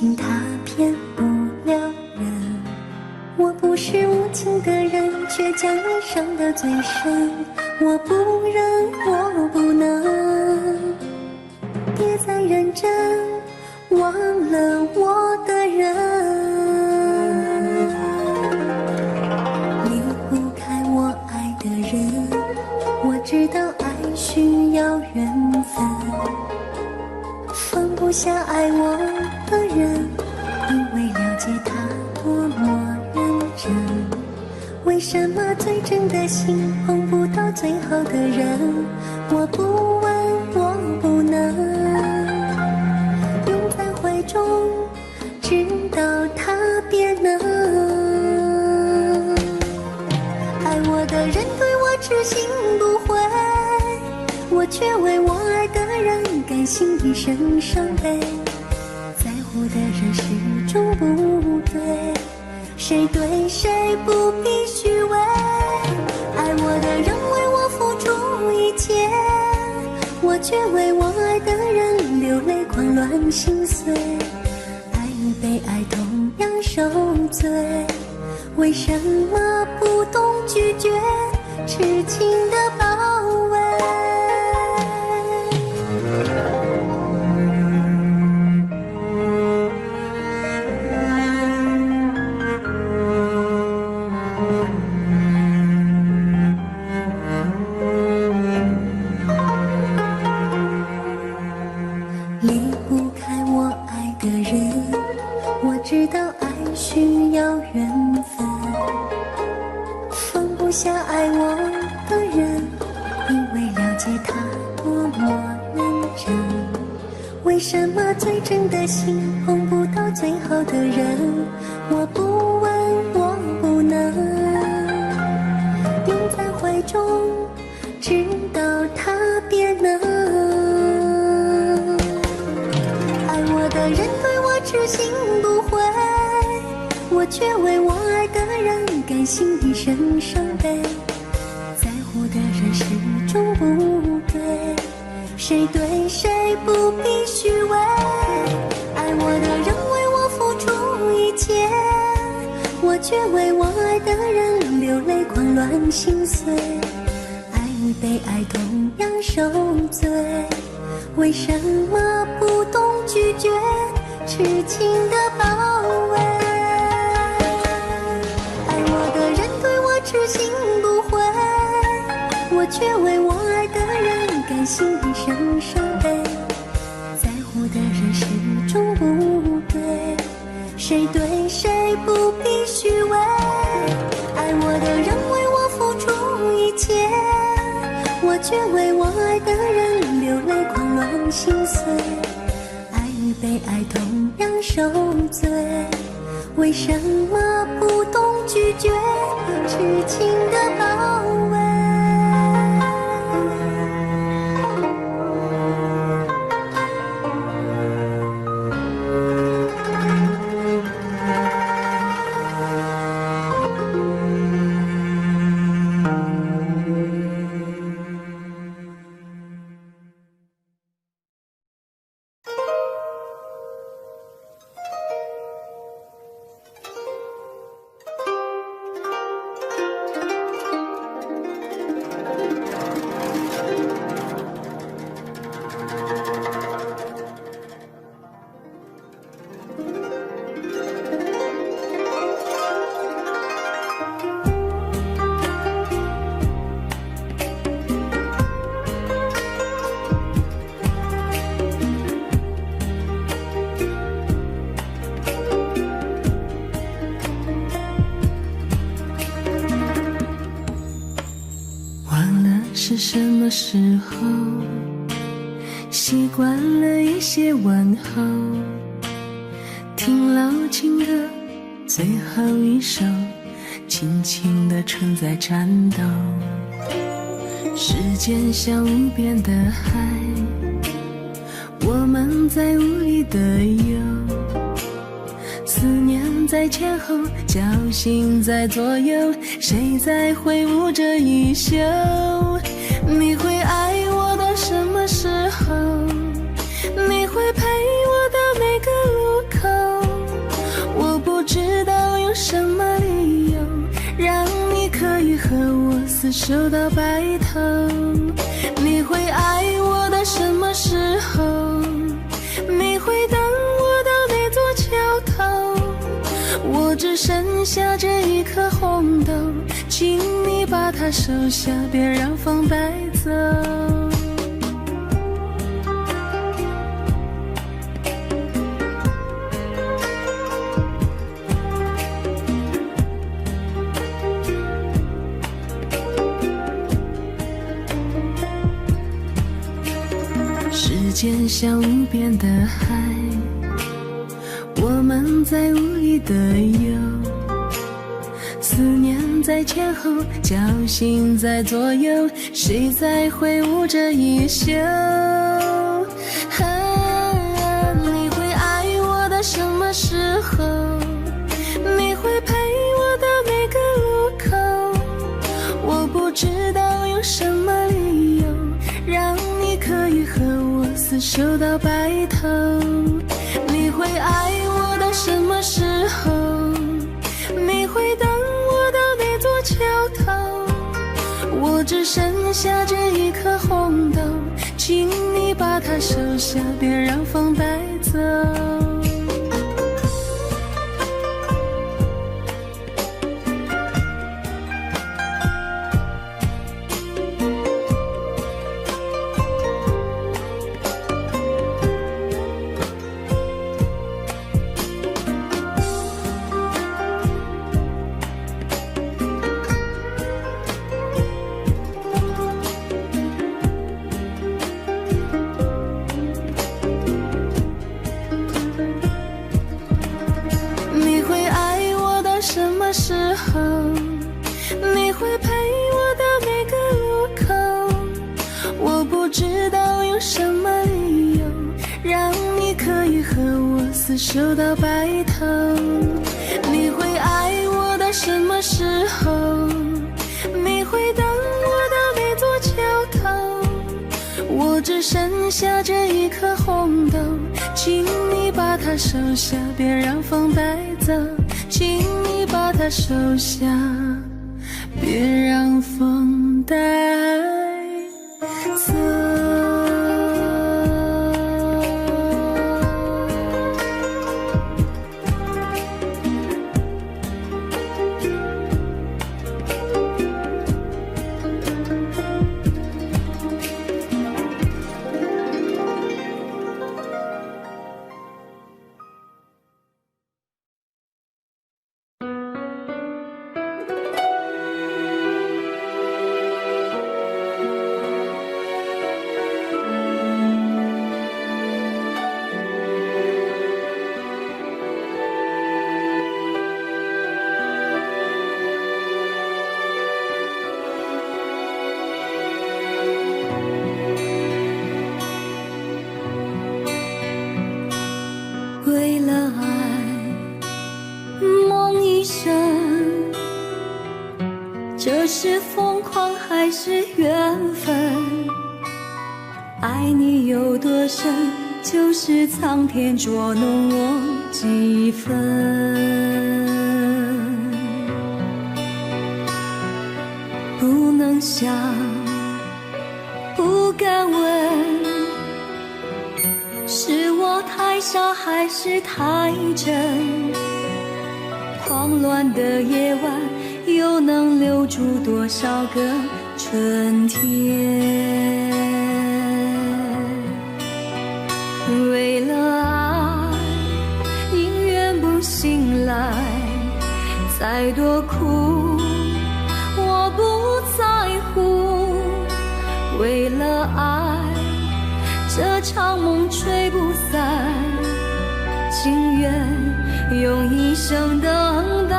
情他骗不了人。我不是无情的人，却将你伤得最深。我不忍，我不能，别再认真忘了我的人。离不开我爱的人，我知道爱需要缘分，放不下爱我的人，因为了解他多么认真。为什么最真的心碰不到最好的人？我不问，我不能，拥在怀中，直到他变冷。爱我的人对我痴心不悔，我却为我爱的人甘心一生伤悲。在乎的人始终不对，谁对谁不必虚伪。爱我的人为我付出一切，我却为我爱的人流泪狂乱心碎。爱与被爱同样受罪，为什么不懂拒绝痴情的包围？离不开我爱的人，我知道爱需要缘分，放不下爱我的人，因为了解他多么认真。为什么最真的心碰不到最好的人？我不问，我不能，拥在怀中，直到他变冷。的人对我痴心不悔，我却为我爱的人甘心一生伤悲。在乎的人始终不对，谁对谁不必虚伪。爱我的人为我付出一切，我却为我爱的人流泪狂乱心碎。爱与被爱同样受罪，为什么不懂拒绝痴情的包围？爱我的人对我痴心不悔，我却为我爱的人甘心一生伤悲。在乎的人始终不对，谁对谁不必虚伪。爱我的人为我付出一切，我却为我爱的人流泪狂乱心碎。爱与被爱同样受罪，为什么不懂拒绝痴情的包围？是什么时候习惯了一些问候，听老情歌最后一首，轻轻地存在颤抖。时间像无边的海，我们在无力的游，思念在前后，侥幸在左右，谁在挥舞着衣袖？你会爱我到什么时候？你会陪我到每个路口？瘦到白头。你会爱我到什么时候？你会等我到那座桥头？我只剩下这一颗红豆，请你把它收下，别让风带走。时间像无边的海，我们在无意的游，思念在前后，侥幸在左右，谁在挥舞着衣袖？你会爱我到什么时候？你会陪我到哪个路口？我不知道用什么理由让你可以和我厮守到白头。你会爱我到什么时候？你会等我到那座桥头？我只剩下这一颗红豆，请你把它收下，别让风带走。时候，你会陪我到哪个路口？我不知道用什么理由让你可以和我厮守到白头。你会爱我到什么时候？你会等我到那座桥头？我只剩下这一颗红豆，请你把它收下，别让风带走。请你把它收下，别让风带走。为了爱，梦一生，这是疯狂还是缘分？爱你有多深，就是苍天捉弄我几分。不能想，不敢问，是我太傻还是太真？慌乱的夜晚，又能留住多少个春天？为了爱，宁愿不醒来，再多苦我不在乎。为了爱，这场梦吹不散，情愿用一生等待。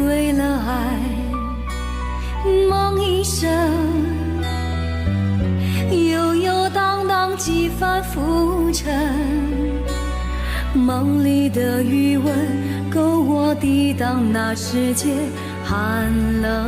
为了爱，梦一生，悠悠荡荡几番浮沉。梦里的余温，够我抵挡那世界寒冷。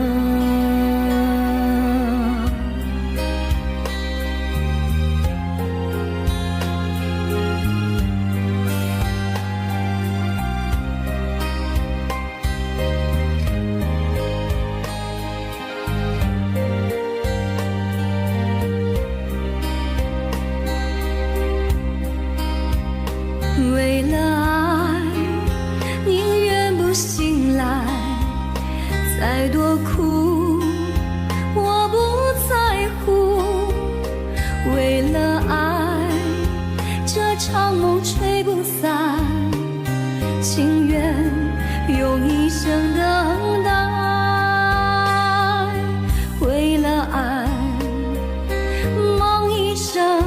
为了爱，宁愿不醒来，再多苦我不在乎。为了爱，这场梦吹不散，情愿用一生等待。为了爱，梦一生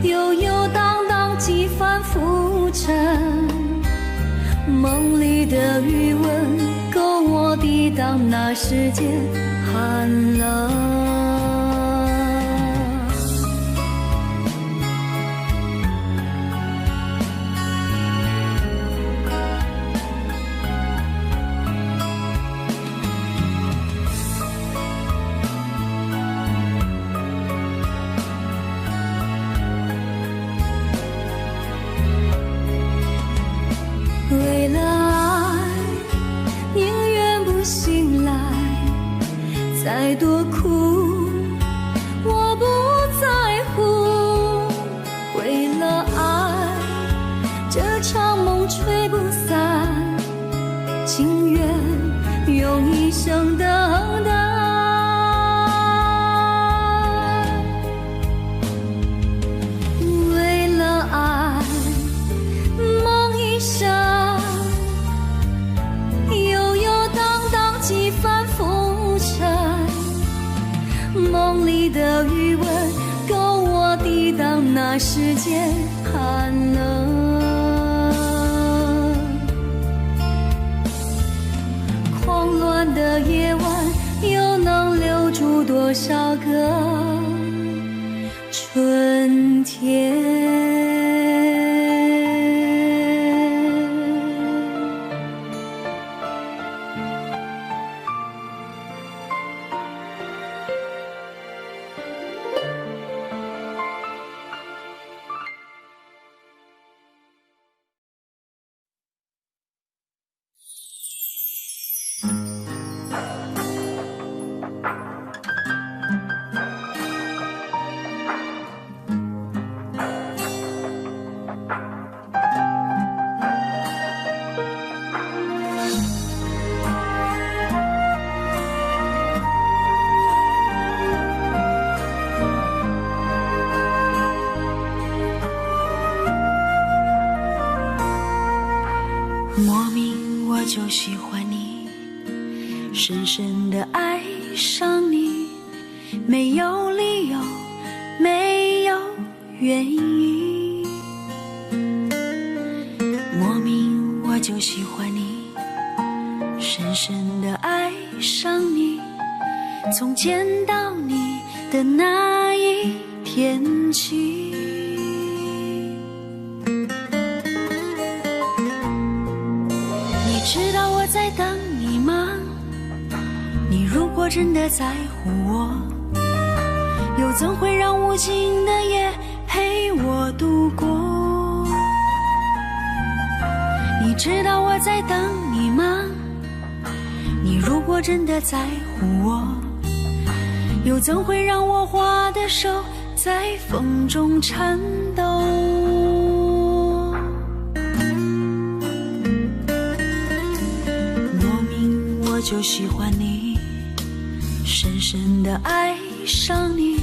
悠悠荡荡几番浮沉，梦里的余温够我抵挡那世间寒冷。为了爱，宁愿不醒来，再多苦我不在乎。为了爱，这场梦吹不散，情愿用一生等待。为了爱，梦一生几番浮沉，梦里的余温够我抵挡那世间寒冷。狂乱的夜晚，又能留住多少个春天？莫名我就喜欢你，深深地爱上你，没有理由，没有原因。莫名我就喜欢你，深深地爱上你，从见到你的那一天起。知道我在等你吗？你如果真的在乎我，又怎会让无尽的夜陪我度过？你知道我在等你吗？你如果真的在乎我，又怎会让我花的手在风中颤抖？我就喜欢你，深深地爱上你，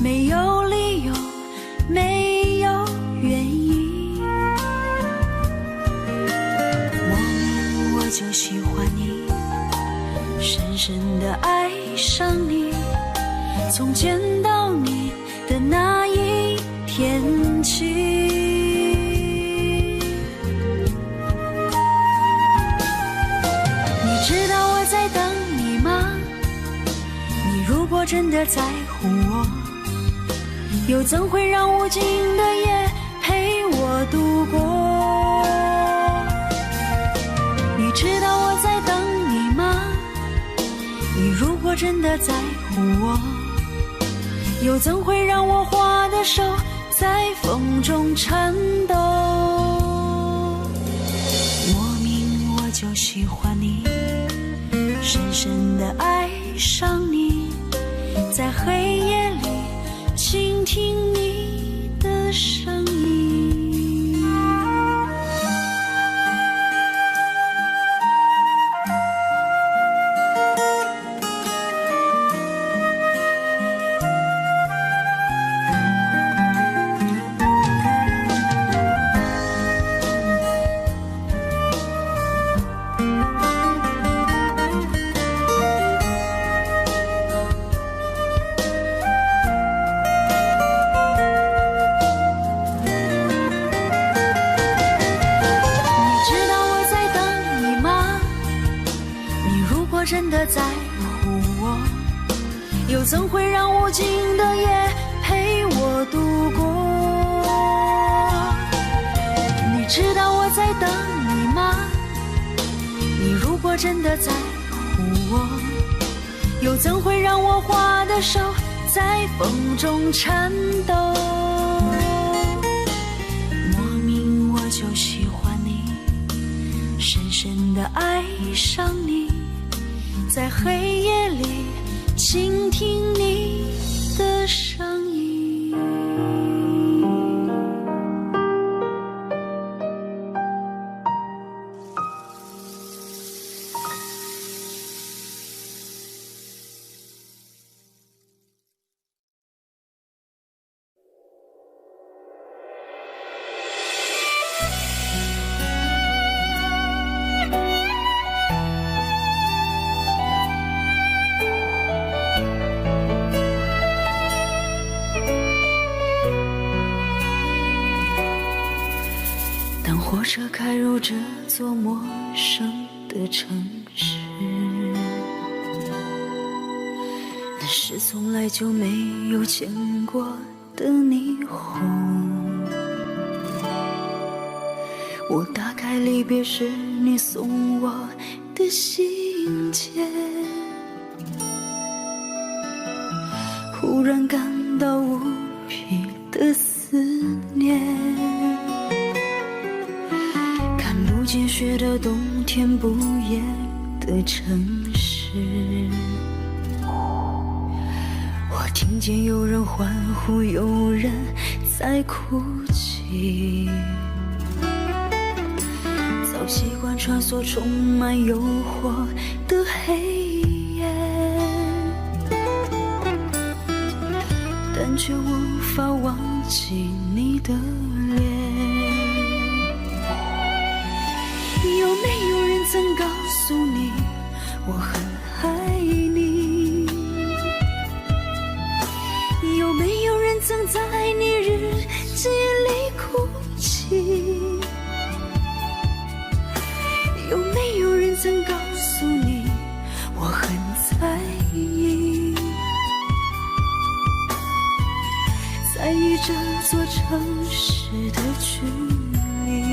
没有理由，没有原因。莫名我就喜欢你，深深地爱上你，从见到你的那一天起。知道我在等你吗？你如果真的在乎我，又怎会让无尽的夜陪我度过？你知道我在等你吗？你如果真的在乎我，又怎会让我花的手在风中颤抖？莫名我就喜欢你，深深地爱上你，在黑夜里倾听你的声音。的在乎我？又怎会让无尽的夜陪我度过？你知道我在等你吗？你如果真的在乎我，又怎会让我花的手在风中颤抖？莫名我就喜欢你，深深地爱上你，在黑夜里倾听你的声音。当火车开入这座陌生的城市，那是从来就没有见过的霓虹。我打开离别时你送我的信件，忽然感到无比的思念。不见雪的冬天，不夜的城市，我听见有人欢呼，有人在哭泣。早习惯穿梭充满诱惑的黑夜，但却无法忘记你的脸。有没有人曾告诉你我很爱你？有没有人曾在你日记里哭泣？有没有人曾告诉你我很在意？在意这座城市的距离。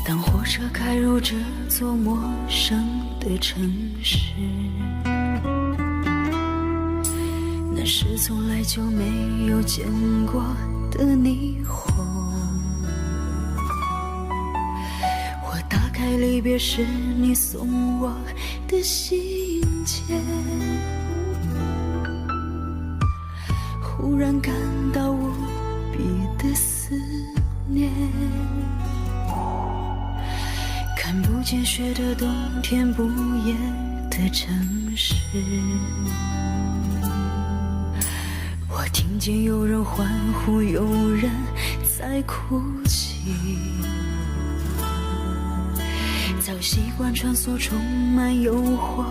当火车开入这座陌生的城市，那是从来就没有见过的霓虹。我打开离别时你送我的信件，忽然感到无比的思念。看不见雪的冬天，不夜的城市，我听见有人欢呼，有人在哭泣。早习惯穿梭充满诱惑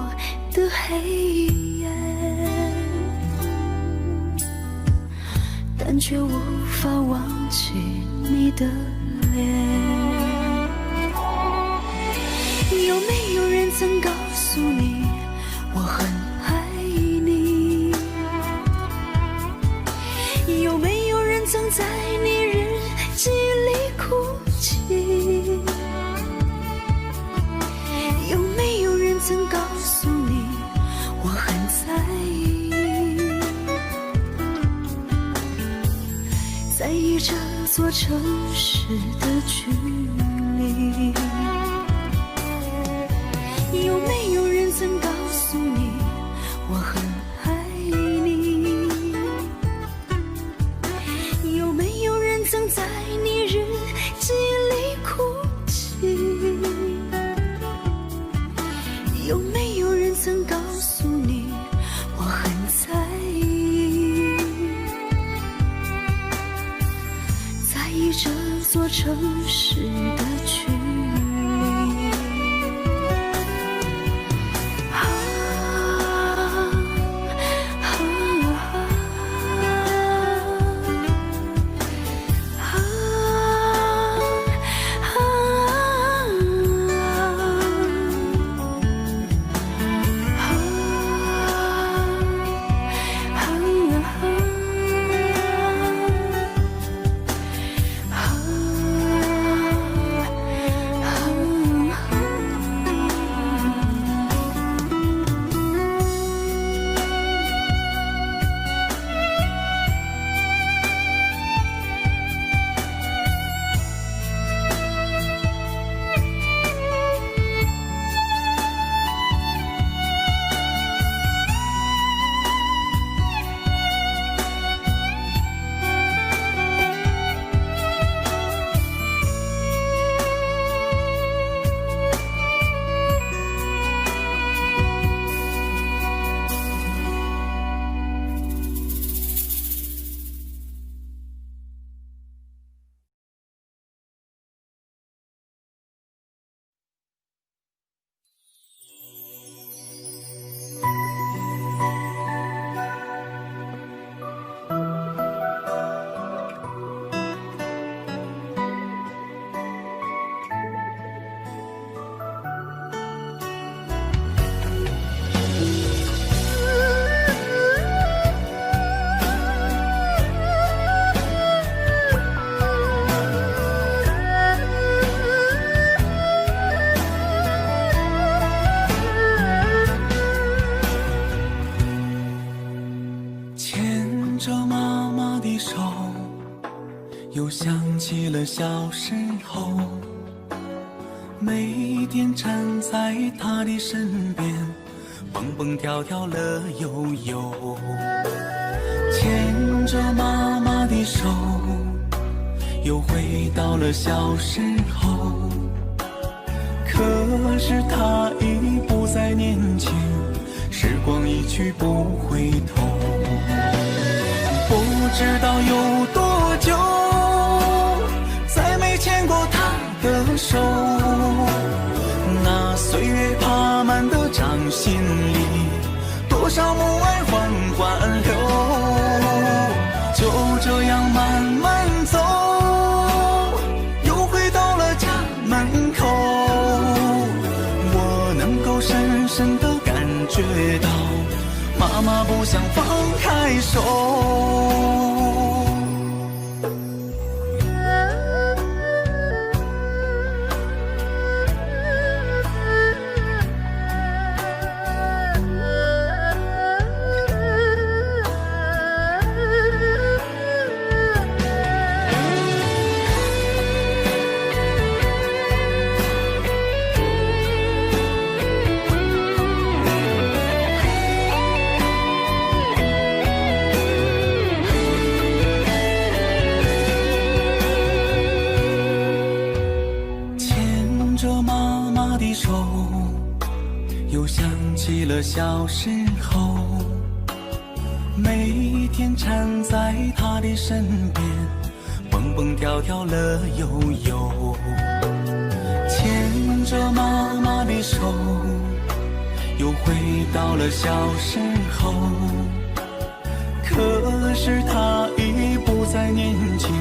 的黑夜，但却无法忘记你的脸。有没有人曾告诉你我很爱你？有没有人曾在你日记里哭泣？有没有人曾告诉你我很在意？在意这座城市的距离。有没有人曾告诉你我很爱你？有没有人曾在你日座城市的距离。又想起了小时候，每天站在他的身边，蹦蹦跳跳乐悠悠。牵着妈妈的手，又回到了小时候。可是他已不再年轻，时光一去不回头。不知道有多久，再没牵过他的手。那岁月爬满的掌心里，多少母爱缓缓流。就这样慢慢走，又回到了家门口。我能够深深地感觉到，妈妈不想放开手。又想起了小时候，每天缠在他的身边，蹦蹦跳跳乐悠悠。牵着妈妈的手，又回到了小时候。可是他已不再年轻，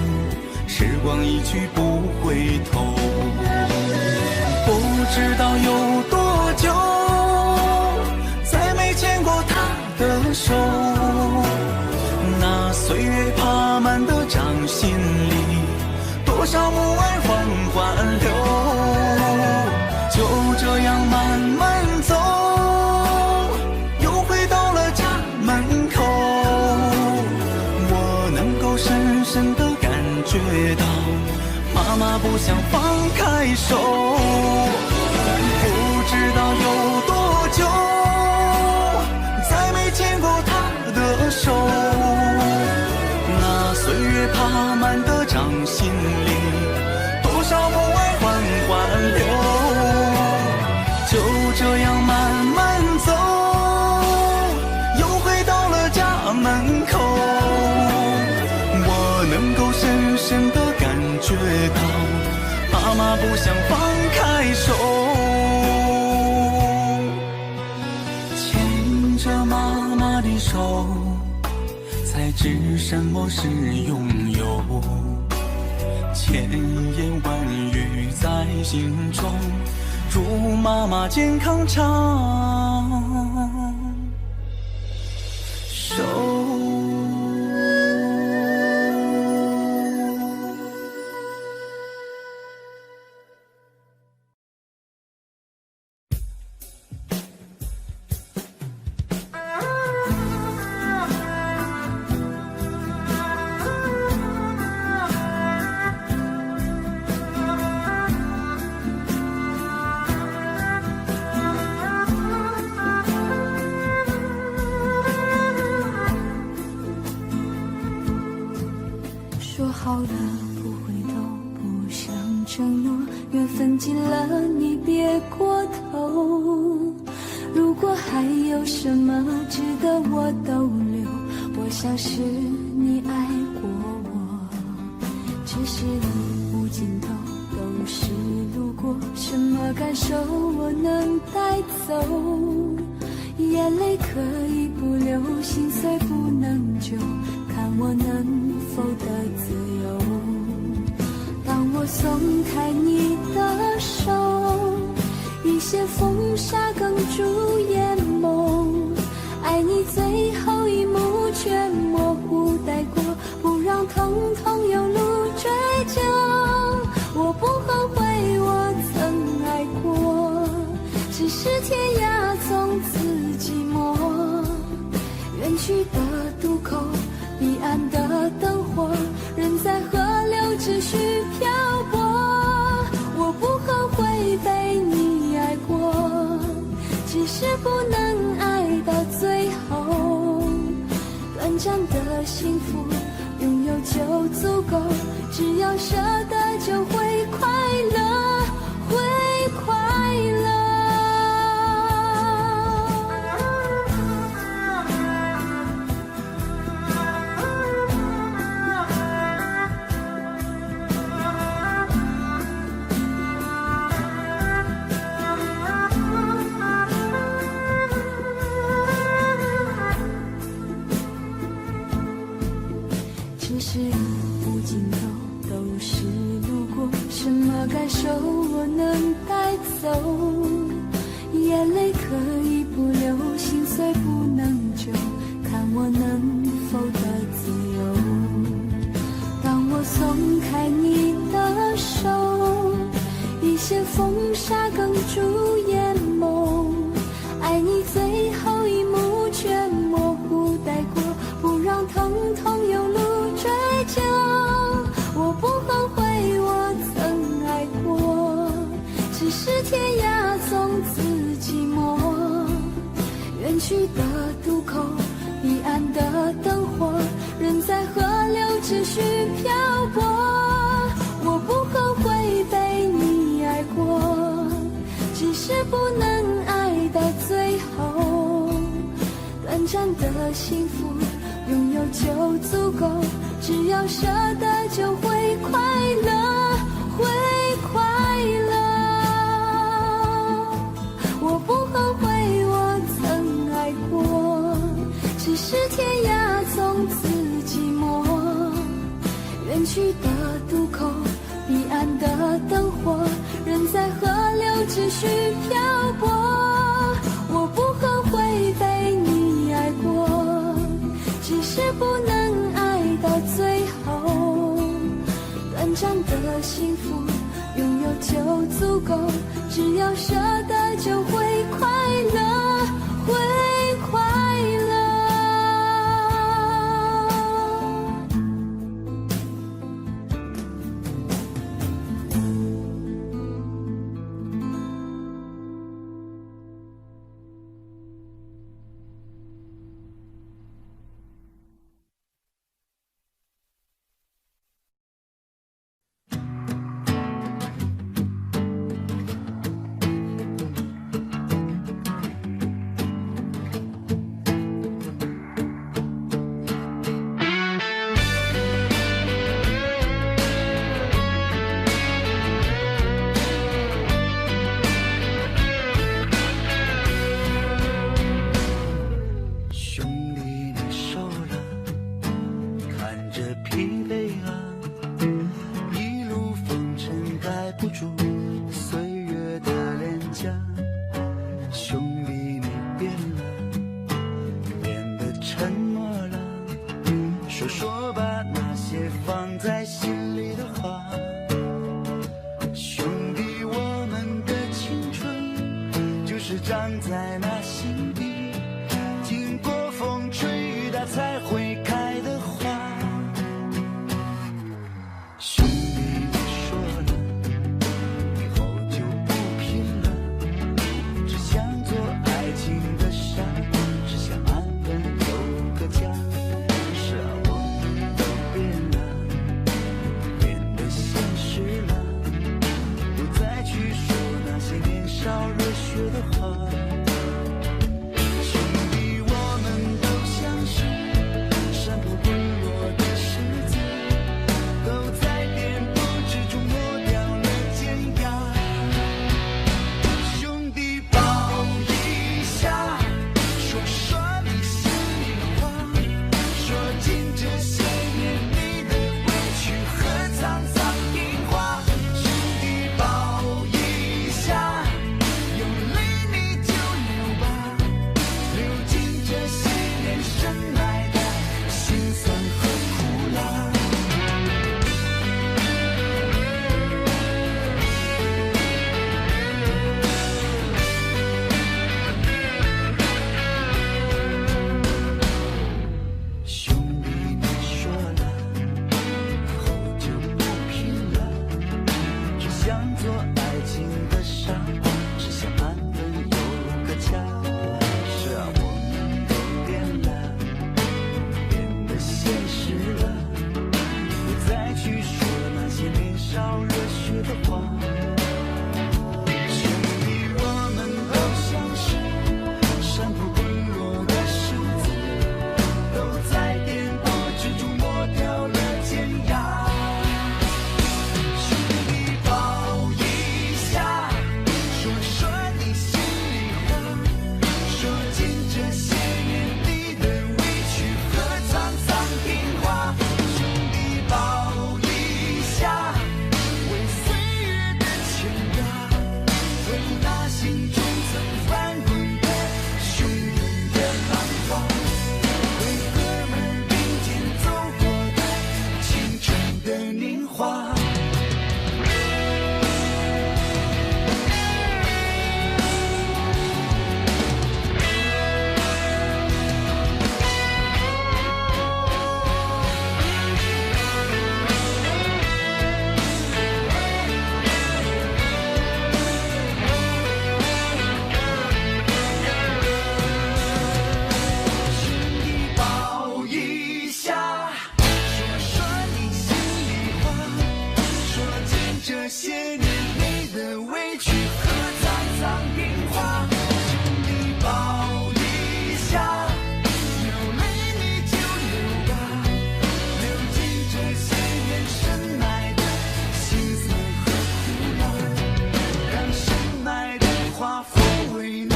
时光一去不回头。不知道有多久，再没牵过他的手。那岁月爬满的掌心里，多少母爱缓缓流。就这样慢慢走，又回到了家门口。我能够深深地感觉到，妈妈不想放开手。不知道有多久，再没牵过他的手。那岁月爬满的掌心里，多少母爱缓缓流。就这样慢慢走，又回到了家门口。我能够深深地感觉到，不想放开手，牵着妈妈的手，才知什么是拥有。千言万语在心中，祝妈妈健康长寿。说好的不回头，不想承诺，缘分尽了你别过头。如果还有什么值得我逗留，我想是你爱过我。只是路无尽头，都是路过，什么感受我能带走？眼泪可以不流，心碎不能救，看我能否得自由。当我松开你的手，一些风沙哽住眼眸，爱你最后一幕却模糊带过，不让疼痛有路追究。我不后悔我曾爱过，只是天涯从此寂寞。远去的渡口，彼岸的灯火，人在河流只需漂泊。我不后悔被你爱过，只是不能爱到最后。短暂的幸福拥有就足够，只要舍得就会快乐，会快乐。只是无尽头，都是路过，什么感受我能带走？眼泪可以不流，心碎不能救，看我能否得自由。当我松开你的手，一些风沙哽住眼眸，爱你最后一幕却模糊带过，不让疼痛有路追究。我不后悔我曾爱过，只是天涯从此寂寞。远去的渡口，彼岸的灯火，人在河流只需漂泊。我不后悔被你爱过，只是不能爱到最后。短暂的幸福拥有就足够，只要舍得就会快乐，会快乐。我不后悔我曾爱过，只是天涯从此寂寞。远去的渡口，彼岸的灯火，人在河流只需漂泊。我不后悔被你爱过，只是不能爱到最后。短暂的幸福拥有就足够，只要舍得就会快乐，会快乐。沉默了，说吧那些放在心里的话。兄弟，我们的青春就是长在那心底，经过风吹雨打才会开的花。兄弟，你说了以后就不拼了，只想做爱情的沙，只想安稳有个家。是啊，我们都变了，变得现实了，不再去说那些年少热血的话。兄弟，我们都像是山坡滚落的石子，都在颠簸之中磨掉了尖牙。兄弟，抱一下，说说你心里话，说尽这些年你的委屈和沧桑变化。兄弟，抱一下，有泪你就流吧，流尽这些年深来的辛酸和苦辣。兄弟，你说了以后就不拼了，只想做爱情的沙，只想安稳有个家。是啊，我们都变了，变得现实了，不再去说那些年少热血的话。兄弟，我们都像是山坡滚落的石子，都在颠簸之中磨掉了尖牙。兄弟，抱一下，说说你心里话，说尽这些年你的委屈和沧桑变化。兄弟，抱一下，为岁月的牵挂，为那心中曾翻滚的汹涌的浪花，为哥们儿并肩走过的青春的年华。兄弟，抱一下，说说你心里话，说尽这些年你的委屈和沧桑变化。兄弟，抱一下，有泪你就流吧，流尽这些年深埋的辛酸和苦辣，让深埋的花抚慰那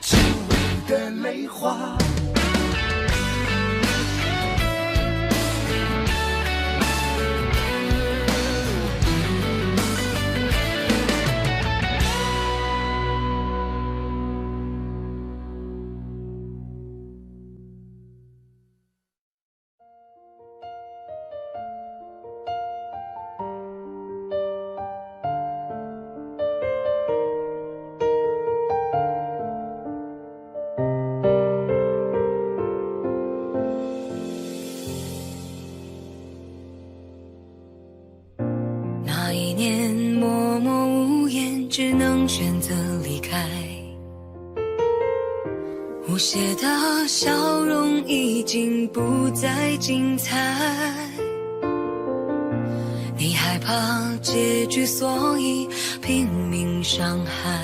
久违的泪花。那一年默默无言，只能选择离开。无邪的笑容已经不再精彩，你害怕结局，所以拼命伤害。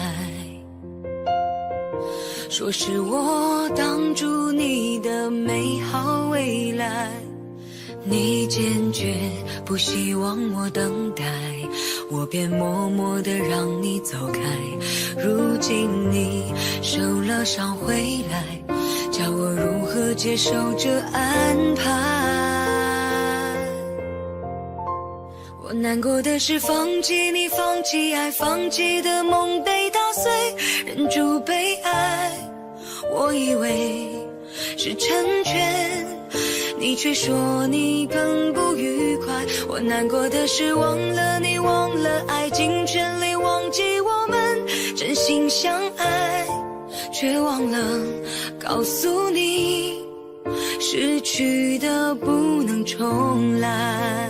说是我挡住你的美好未来，你坚决不希望我等待，我便默默地让你走开。如今你受了伤回来，叫我如何接受这安排？我难过的是放弃你，放弃爱，放弃的梦被打碎，忍住被爱。我以为是成全，你却说你更不愉快。我难过的是忘了你，忘了爱，尽全力忘记我们真心相爱，却忘了告诉你，失去的不能重来。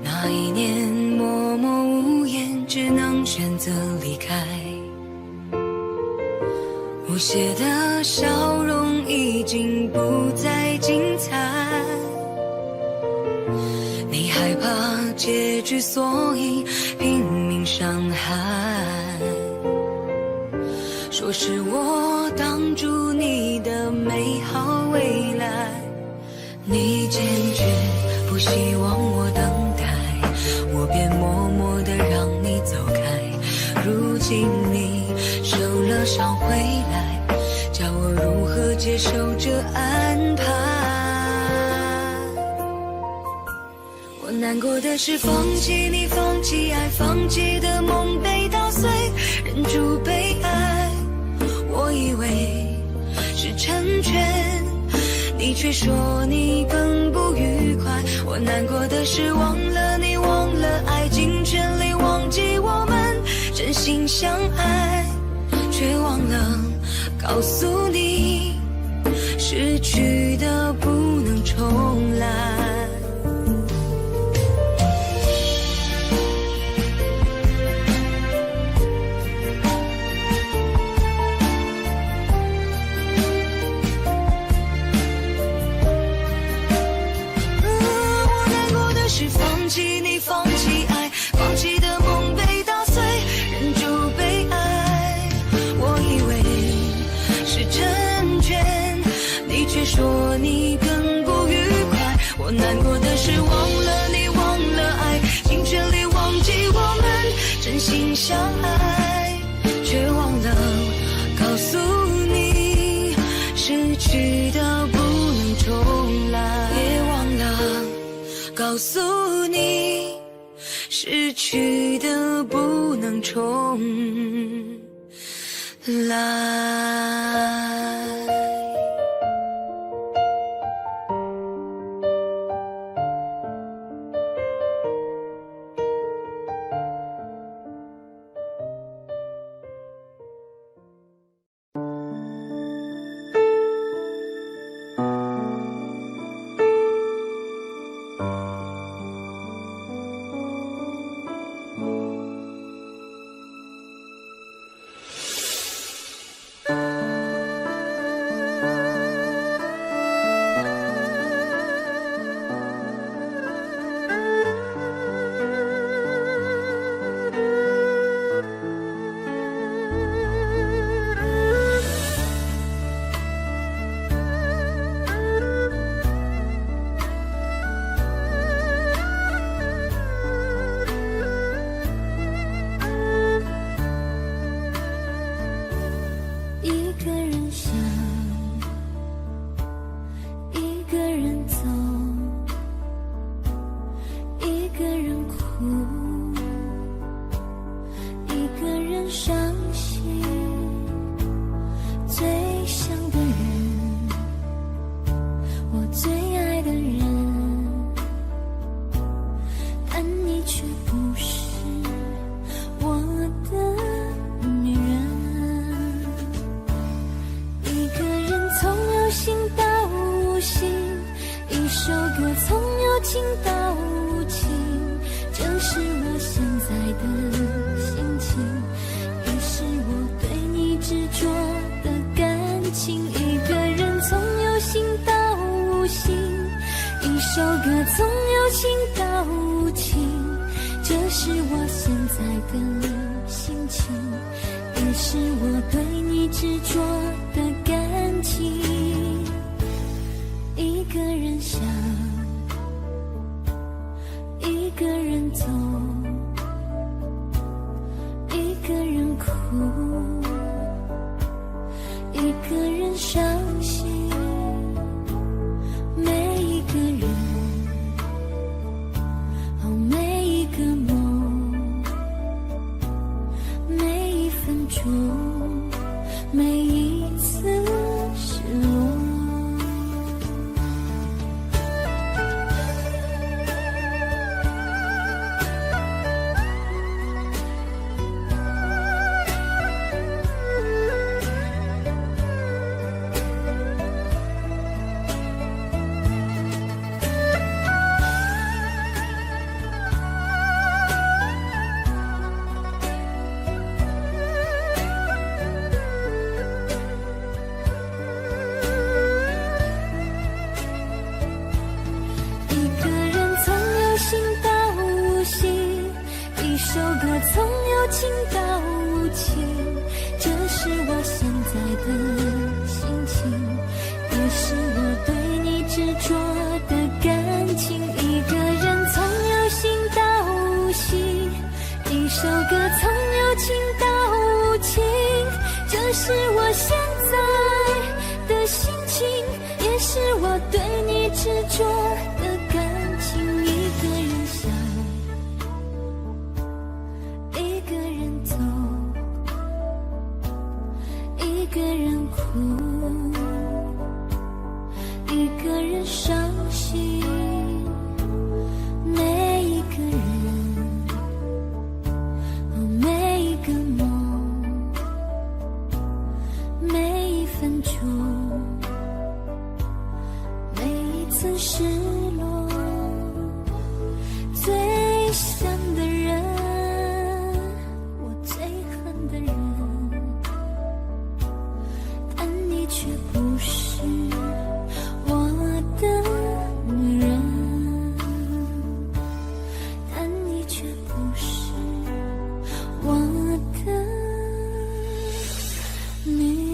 那一年默默无言，只能选择离开。无邪的笑容已经不再精彩，你害怕结局，所以拼命伤害。说是我挡住你的美好未来，你坚决不希望我等待，我便默默地让你走开。如今你受了伤回来，叫我如何接受这安排？我难过的是放弃你，放弃爱，放弃的梦被打碎，忍住被爱，我以为是成全，你却说你更不愉快。我难过的是忘了你，忘了爱，尽全力忘记我们真心相爱，却忘了告诉你，失去的不能重来。是放弃你，放弃爱，放弃的梦被打碎，忍住被爱，我以为是成全，你却说你更不愉快。我难过的是忘了你，忘了爱，尽全力忘记我们真心相爱，却忘了告诉你，失去的不能重来，也忘了告诉你，失去的不能重来。从有情到无情，这是我现在的心情，也是我对你执着的感情。我对你执着的感情，一个人想，一个人走，一个人哭，一个人伤心。每一个人，每一个梦，每一分钟，每一次失落，最想的人，我最恨的人，但你却不是我的女人，但你却不是我的女人。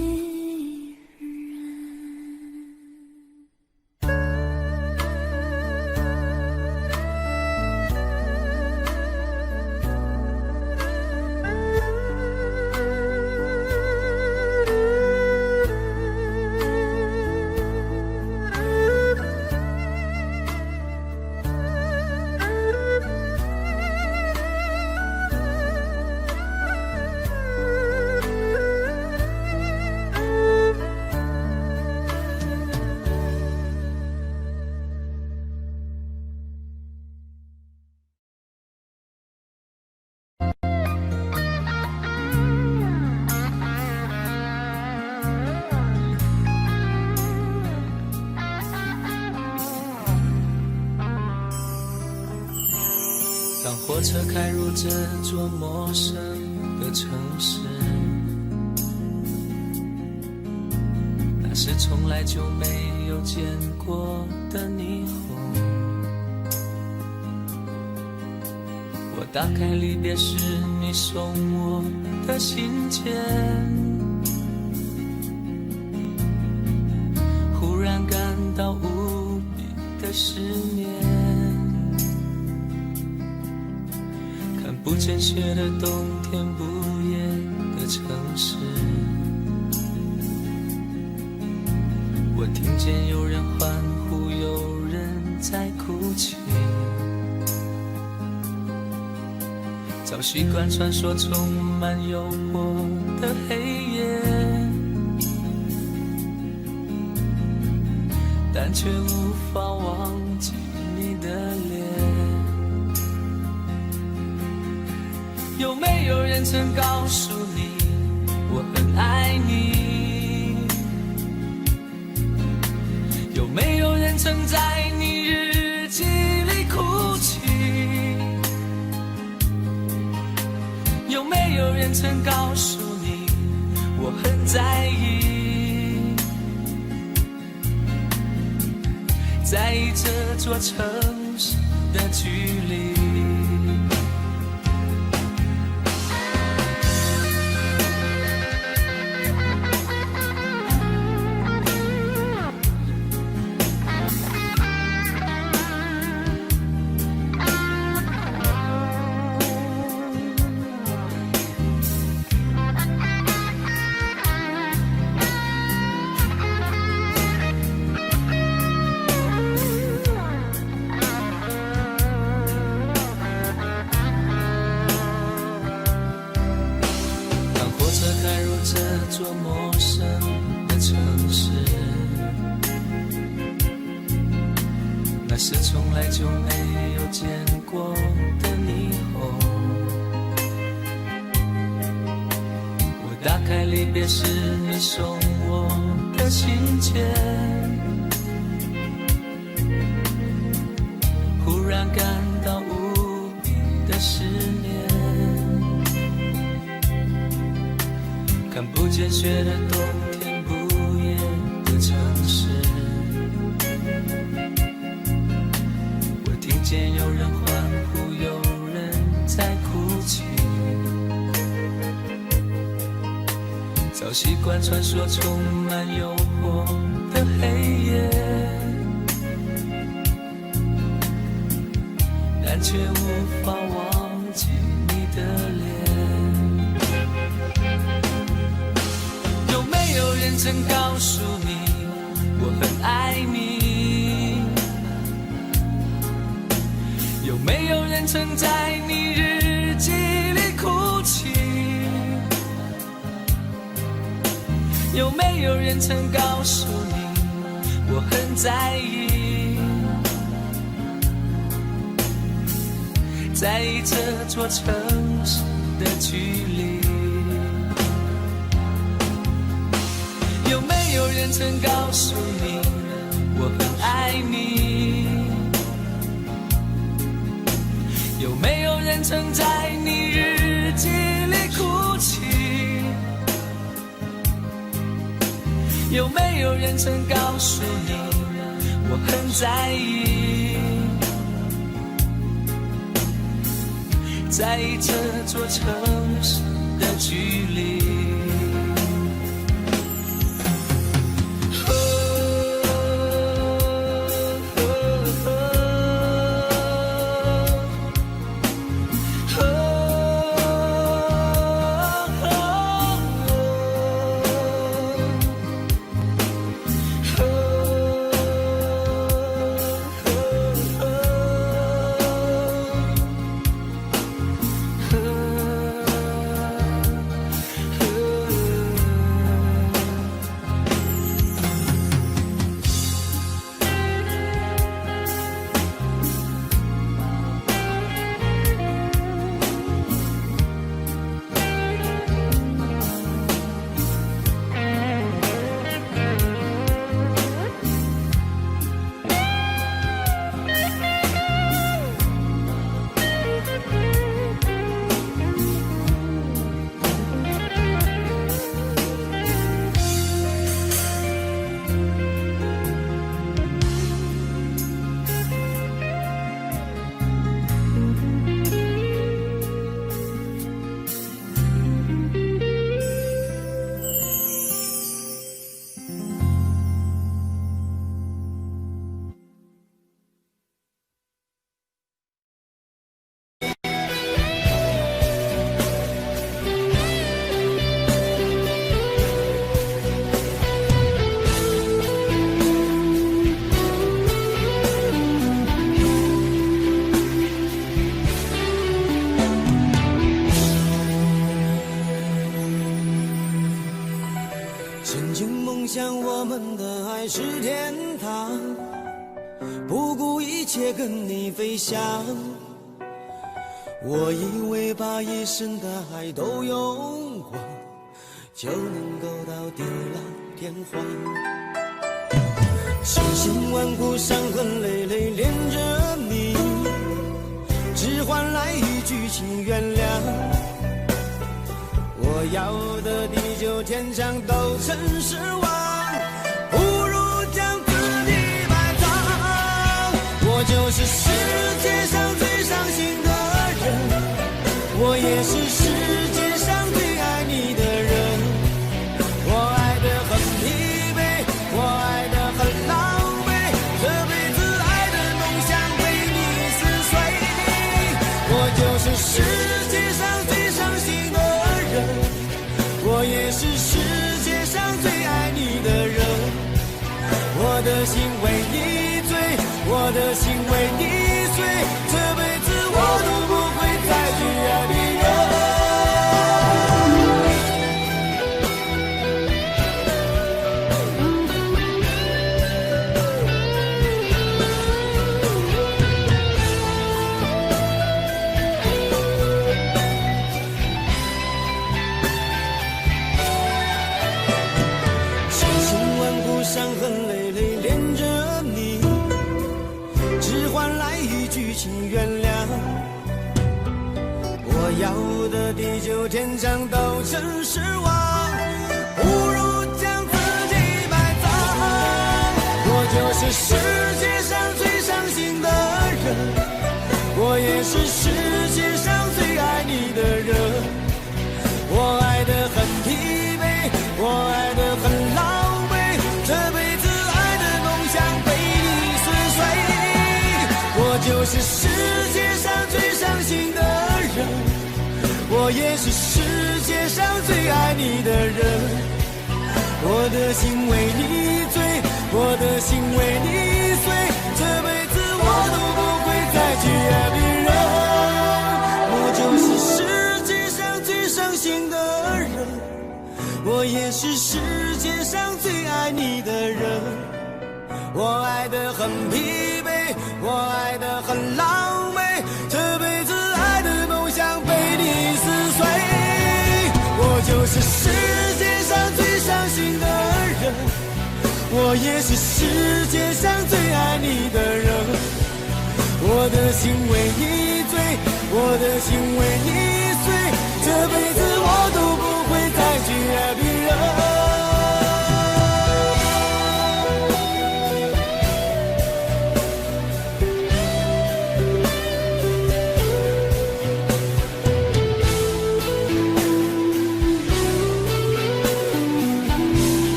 当火车开入这座陌生的城市，那是从来就没有见过的霓虹。我打开离别时你送我的信件，忽然感到无比的思念。不见雪的冬天，不夜的城市，我听见有人欢呼，有人在哭泣。早习惯传说充满诱惑的黑夜，但却无法忘记你的脸。有没有人曾告诉你我很爱你？有没有人曾在你日记里哭泣？有没有人曾告诉你我很在意？在意这座城市的距离。是从来就没有见过的霓虹。我打开离别时你送我的信件，忽然感到无比的思念。看不见雪的冬天，不夜的城市，听见有人欢呼，有人在哭泣。早习惯传说充满诱惑的黑夜，但却无法忘记你的脸。有没有人曾告诉你我很爱你？没有人曾在你日记里哭泣？有没有人曾告诉你我很在意？在意这座城市的距离。有没有人曾告诉你我很爱你？有没有人曾在你日记里哭泣？有没有人曾告诉你我很在意？在意这座城市的距离。想我们的爱是天堂，不顾一切跟你飞翔。我以为把一生的爱都用光，就能够到地老天荒。千辛万苦，伤痕累累恋着你，只换来一句请原谅。我要的地久天长都成失望，不如将自己埋葬。我就是世界上最伤心的人，我也是世界上最爱你的人。我爱得很疲惫，我爱得很狼狈，这辈子爱的梦想被你撕碎。我就是世界上最伤心的人，我也是世界上最爱你的人。我的心为你醉，我的心为你碎，这辈子我都不会再去爱别人。伤痕累累恋着你，只换来一句请原谅。我要的地久天长都成失望，不如将自己埋葬。我就是世界上最伤心的人，我也是世界上最爱你的人。我爱得很疲惫，我爱得很狼狈，这辈子爱的梦想被你撕碎。我就是世界上最伤心的人，我也是世界上最爱你的人。我的心为你醉，我的心为你碎，这辈子我都不会再去爱别人。是世界上最爱你的人，我爱得很疲惫，我爱得很狼狈，这辈子爱的梦想被你撕碎。我就是世界上最伤心的人，我也是世界上最爱你的人。我的心为你醉，我的心为你碎，这辈子我都不会再去爱别人。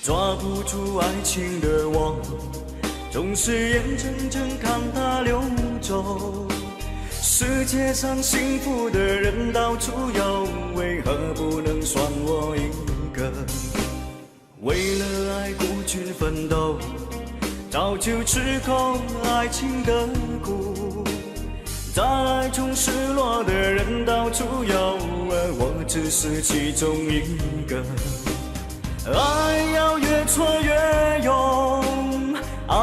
抓不住爱情的我，总是眼睁睁看它溜走。世界上幸福的人到处有，为何不能算我一个？为了爱孤军奋斗，早就吃够爱情的苦。在爱中失落的人到处有，而我只是其中一个。爱要越挫越勇，爱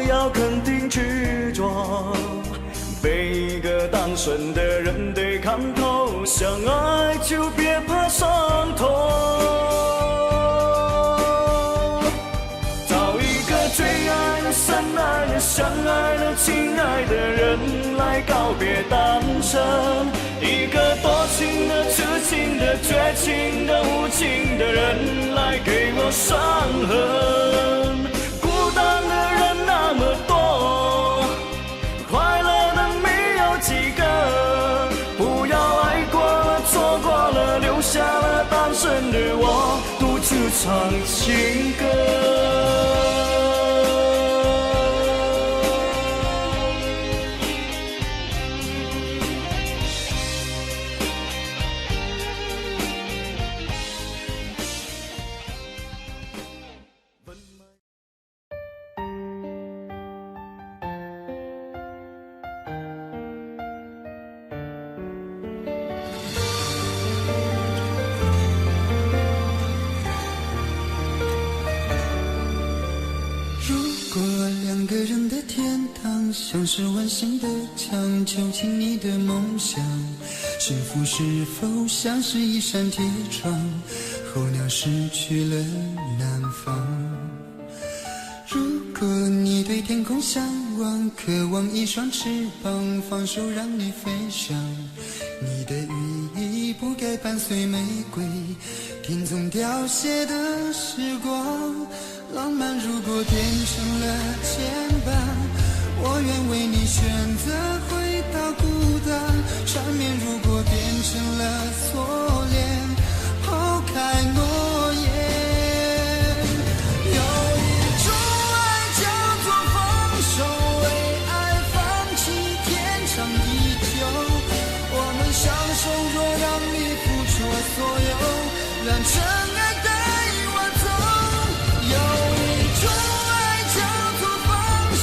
要肯定执着，被一个单纯的人对看透，相爱就别怕伤痛。找一个最爱的、深爱的、相爱的、亲爱的人来告别单身，一个多情的、痴情的、绝情的、无情的人来给我伤痕。孤单的人那么多，快乐的没有几个，不要爱过了、错过了，留下了单身的我独自唱情歌。像是温馨的墙，囚禁你的梦想。幸福是否像是一扇铁窗，候鸟失去了南方。如果你对天空向往，渴望一双翅膀，放手让你飞翔。你的羽翼不该伴随玫瑰，听从凋谢的时光。浪漫如果变成了牵绊，我愿为你选择回到孤单。缠绵如果变成了锁链，抛开诺言。有一种爱叫做放手，为爱放弃天长地久。我们相守，若让你付出所有，让真爱带我走。有一种爱叫做放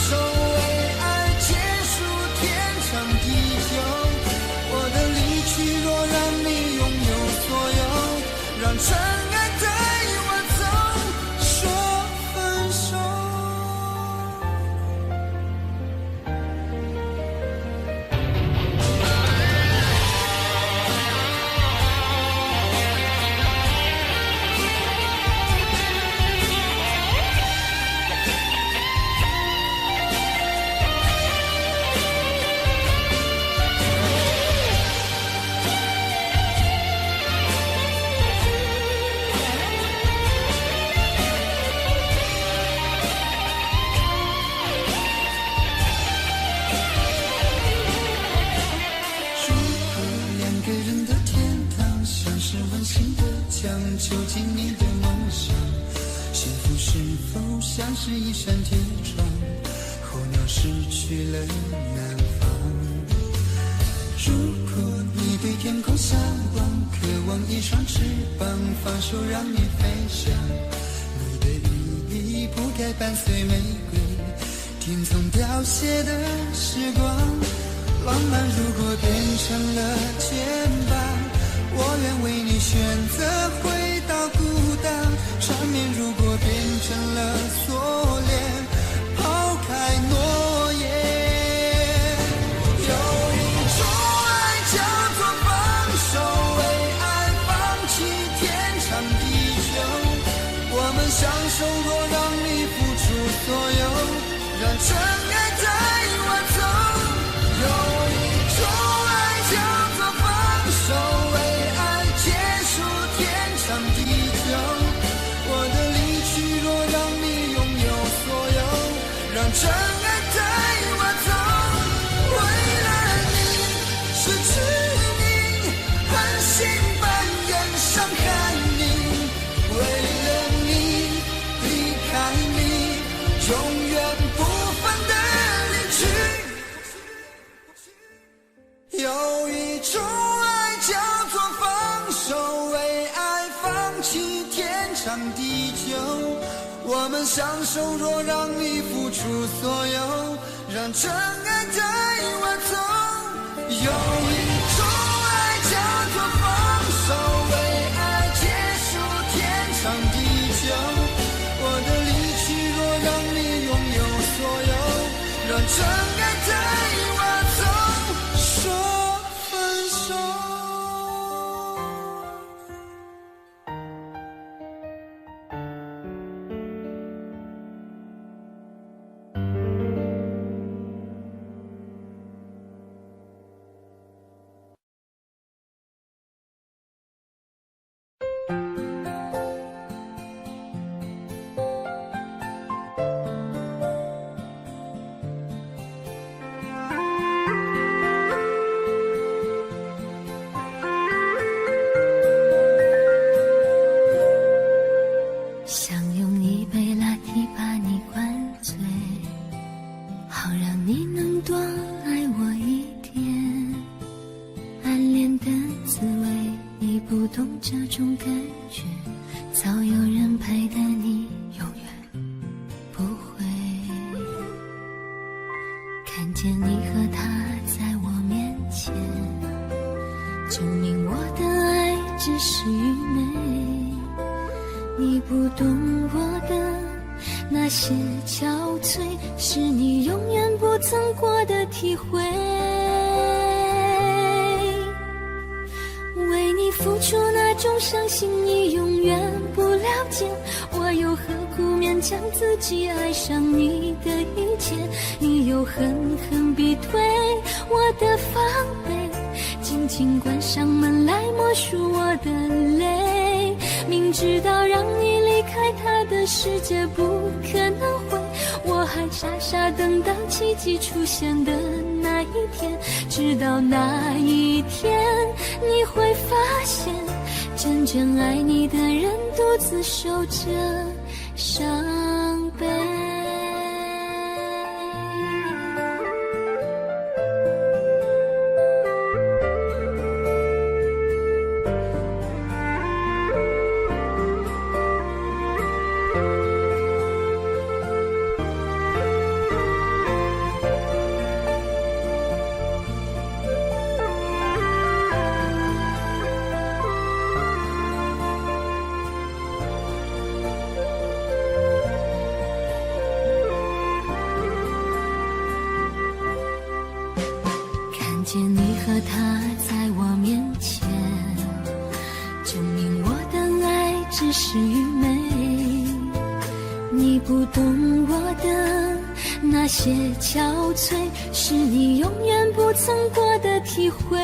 手，为爱结束天长地久。我的离去，若让你拥有所有，让真爱带我走，说分手。进你的梦乡。幸福是否像是一扇铁窗，候鸟失去了南方。如果你对天空向往，渴望一双翅膀，放手让你飞翔。你的羽翼不该伴随玫瑰，天空凋谢的时光。浪漫如果变成了牵绊，我愿为你选择回到孤单。缠绵如果变成了锁链，抛开诺言。有一种爱叫做放手，为爱放弃天长地久。我们相守过，让你付出所有，让真爱带我走。有一种爱叫做放手，为爱结束天长地久。我的离去若让你拥有所有，让真爱带我走。为了你，失去你，狠心扮演伤害你。为了你，离开你，永远不分的离去。有一种爱叫做放手，为爱放弃天长地久。我们相守，若让你付出所有，让真爱带我走。有一种爱叫做放手，为爱结束天长地久。我的离去若让你拥有所有，让真爱带我走。说分手。想用一杯拿铁把你灌醉，好让你能多爱我一点。暗恋的滋味，你不懂这种感觉，早有人陪的你永远不会。看见你和他在我面前，证明我的爱只是愚昧。你不懂我的那些憔悴，是你永远不曾过的体会。为你付出那种伤心，你永远不了解。我又何苦勉强自己爱上你的一切？你又狠狠逼退我的防备，紧紧关上门来默数我的泪。明知道让你离开他的世界不可能会，我还傻傻等到奇迹出现的那一天。直到那一天，你会发现真正爱你的人独自受着伤悲。见你和他在我面前，证明我的爱只是愚昧。你不懂我的那些憔悴，是你永远不曾过的体会。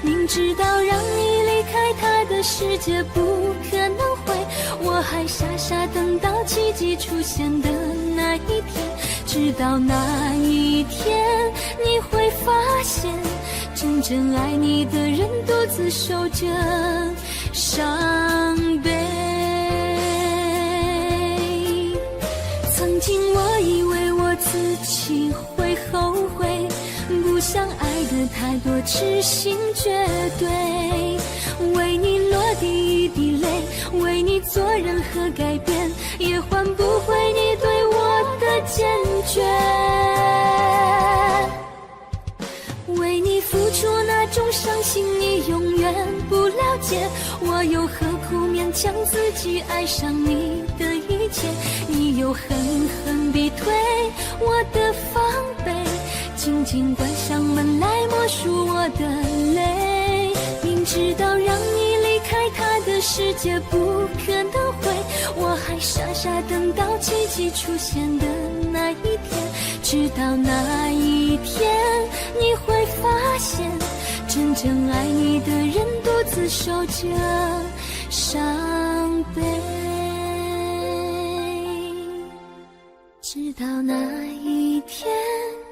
明知道让你离开他的世界不可能会，我还傻傻等到奇迹出现的那一天。直到那一天，你会发现真正爱你的人独自守着伤悲。曾经我以为我自己会后悔，不想爱的太多，痴心绝对。为你落第一滴泪，为你做任何改变，也换不回你对我的坚决。为你付出那种伤心，你永远不了解，我又何苦勉强自己爱上你的一切？你又狠狠逼退我的防备，紧紧关上门来默数我的泪。明知道让你离开他的世界不可能会，我还傻傻等到奇迹出现的那一天。直到那一天，你会发现，真正爱你的人独自守着伤悲。直到那一天，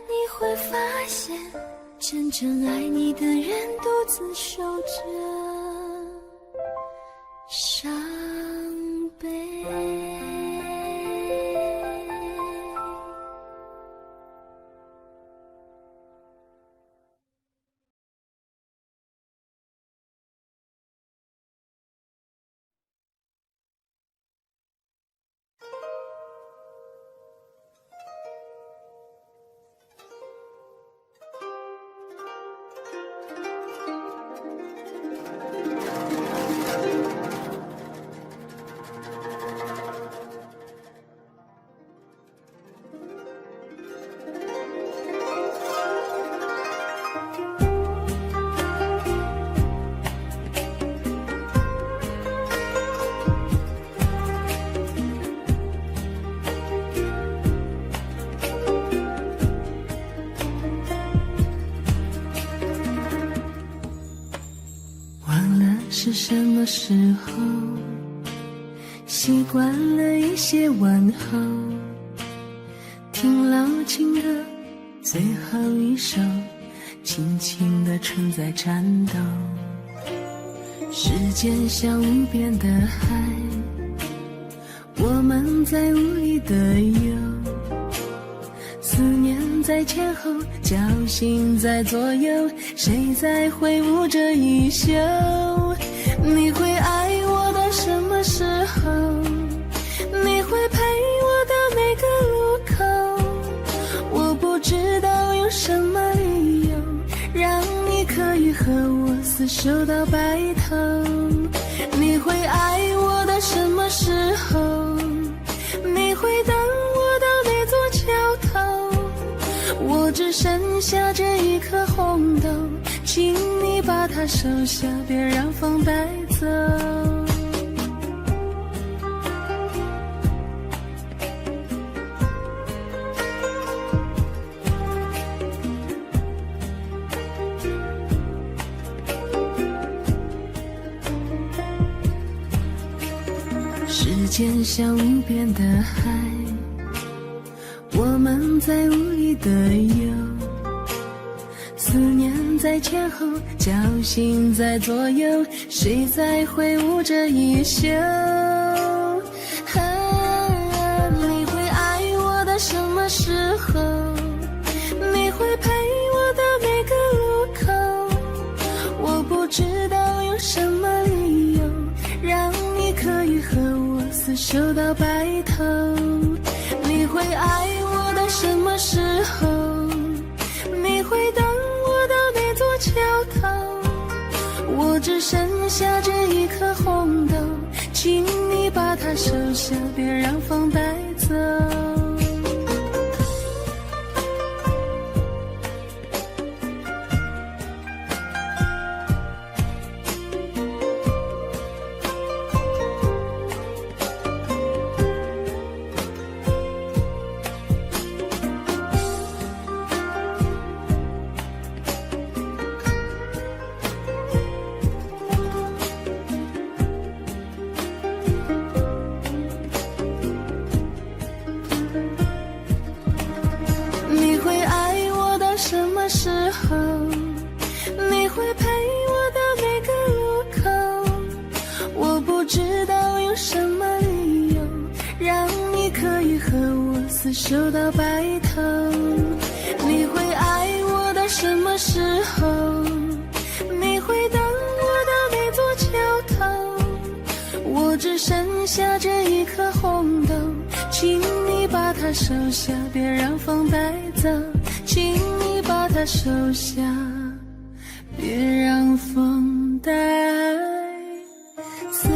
你会发现，真正爱你的人独自守着伤悲。是什么时候习惯了一些问候，听老情歌最后一首，轻轻地存在颤抖。时间像无边的海，我们在无意的游，思念在前后，侥幸在左右，谁在挥舞着衣袖？你会爱我到什么时候？你会陪我到每个路口？我不知道有什么理由让你可以和我厮守到白头。你会爱我到什么时候？你会等我到那座桥头？我只剩下这一颗红豆，请你把它收下，别让风带走。时间像无边的海，我们在无意的游，思念在前后，侥幸在左右，谁在挥舞着衣袖？你会爱我到什么时候？你会陪我到每个路口？我不知道有什么理由让你可以和我厮守到白头。你会爱我到什么时候？你会等我到那座桥头？我只剩下这一颗红豆，请你把它收下，别让风带走。知道有什么理由让你可以和我厮守到白头。你会爱我到什么时候？你会等我到哪座桥头？我只剩下这一颗红豆，请你把它收下，别让风带走。请你把它收下，别让风带走。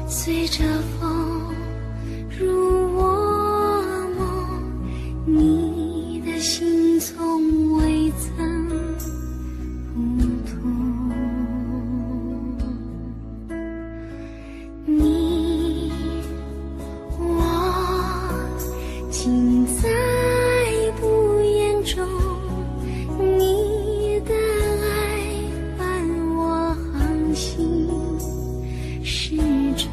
随着风入我梦，你的心从未曾不痛。你我尽在不言中，你的爱伴我航行始终。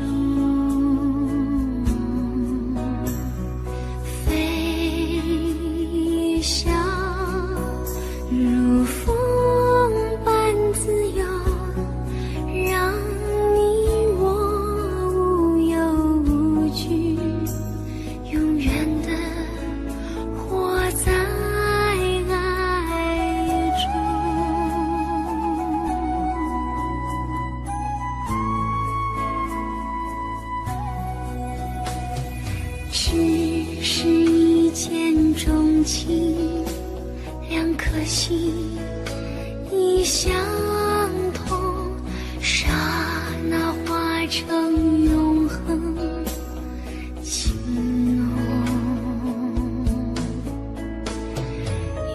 只是一见钟情，两颗心已相同，刹那化成永恒情浓。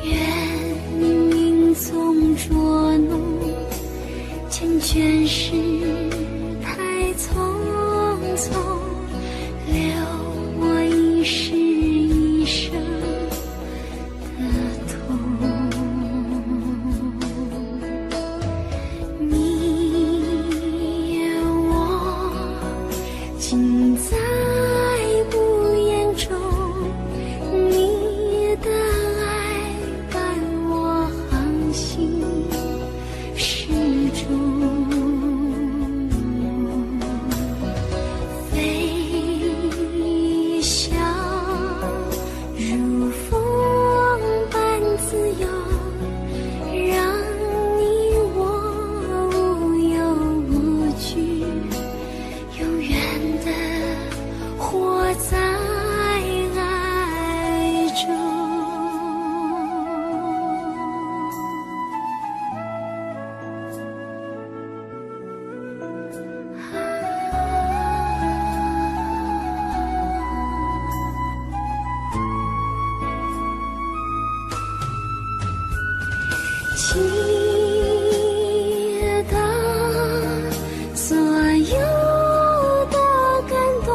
愿你命中捉弄，缱绻时太匆匆，留我一世一生的痛。你我尽在不言中，你的爱伴我航行始终。记得所有的感动，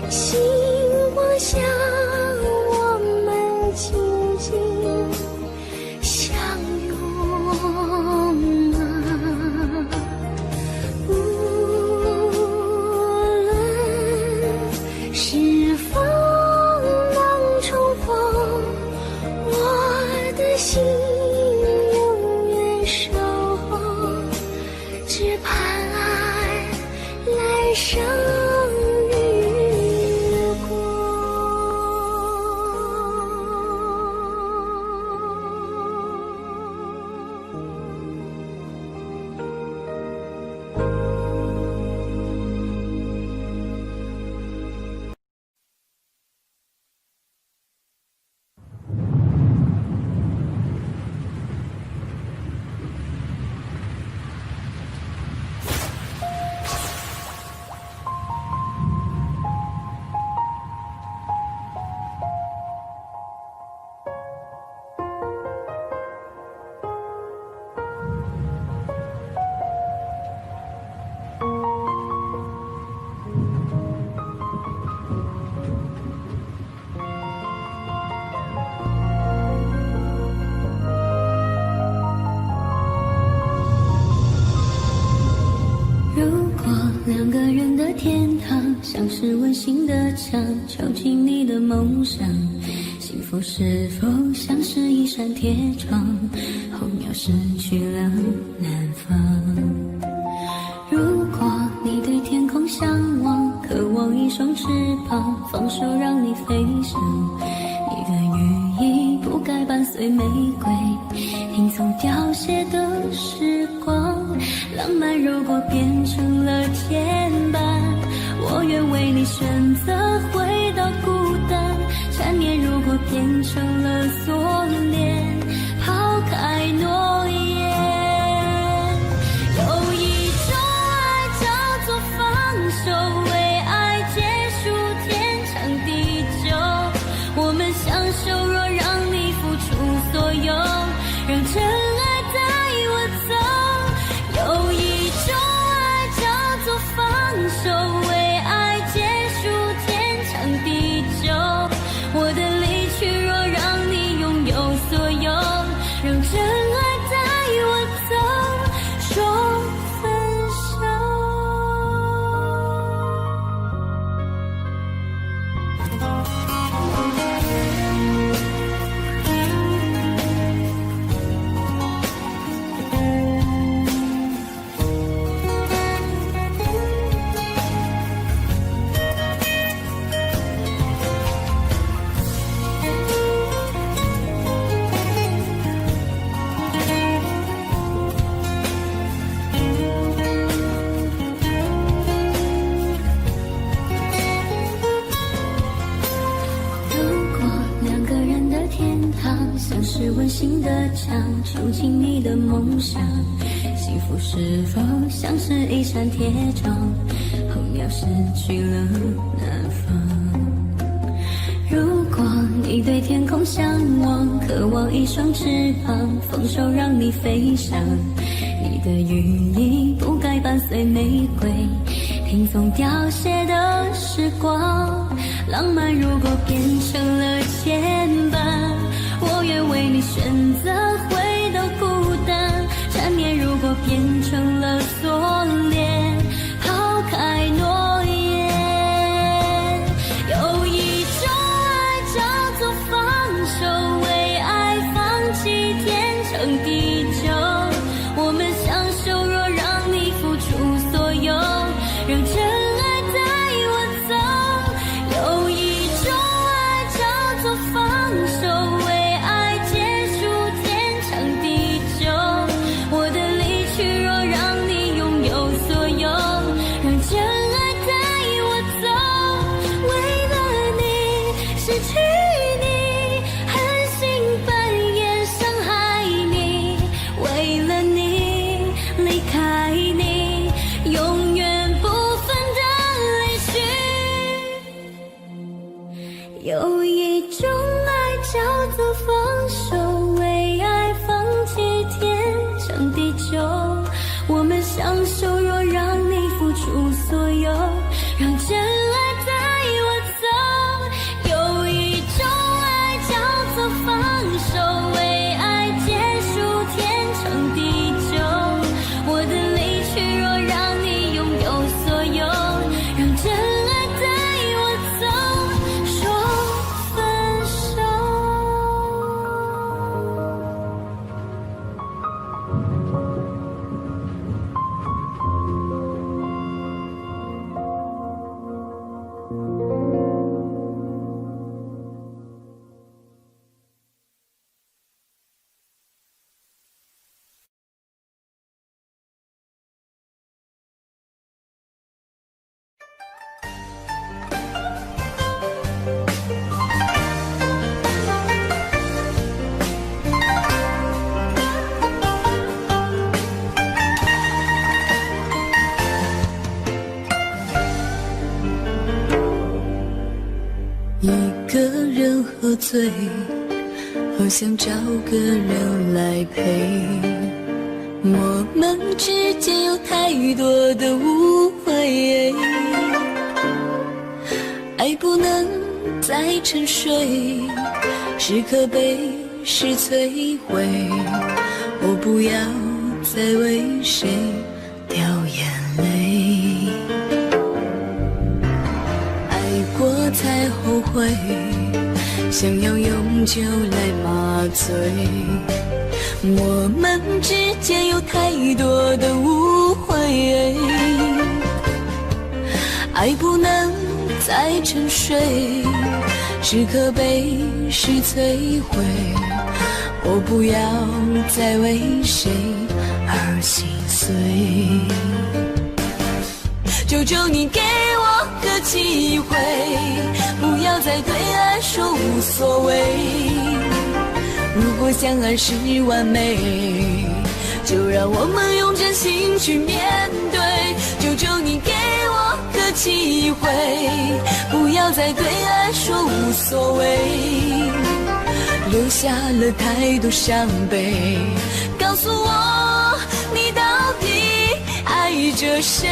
星光下我们紧紧相拥啊！无论是否能重逢，我的心是温馨的墙，囚禁你的梦想。幸福是否像是一扇铁窗，候鸟失去了南方。如果你对天空向往，渴望一双翅膀，放手让你飞翔。你的羽翼不该伴随玫瑰，听从凋谢的时光。浪漫如果变成了牵绊，我愿为你选择回到孤单。缠绵如果变成了锁链，抛开诺言。有一种爱叫做放手，为爱结束天长地久。我们相守，若让你付出所有，让真爱带我走。有一种爱叫做放手，为爱结束天长地久。我的离去若让你拥有所有，让真爱带我走，说分手。像是温馨的墙，囚禁你的梦想。幸福是否像是一扇铁窗，候鸟失去了南方。如果你对天空向往，渴望一双翅膀，放手让你飞翔。你的羽翼不该伴随玫瑰，听从凋谢的时光。浪漫如果变成了牵绊，我愿为你选择回到孤单。缠绵如果变成了锁链，抛开诺言。有一种爱叫做放手，为爱放弃天长地久。我们相守，若让你付出所有，让真爱带我走。有一种爱叫做放手，为爱结束天长地久。我的离去若让你拥有所有，让真爱带我走。为了你失去你，狠心扮演伤害你。为了你离开你，永远不分的离去。有一种爱叫做放手，为爱放弃天长地久。我们相守，若让你付出所有，让真爱带我走。有一种爱叫做放手，为爱结束天长地久。我的离去若让你拥有所有，让真爱带我走，说分手。一个人喝醉，好想找个人来陪。我们之间有太多的误会，爱不能再沉睡，是可悲是摧毁。我不要再为谁掉眼泪。悔，想要用酒来麻醉。我们之间有太多的误会，爱不能再沉睡，是可悲是摧毁。我不要再为谁而心碎，求求你给我个机会，不要再对爱说无所谓。如果相爱是完美，就让我们用真心去面对。求求你给我个机会，不要再对爱说无所谓，留下了太多伤悲。告诉我，你到底爱着谁？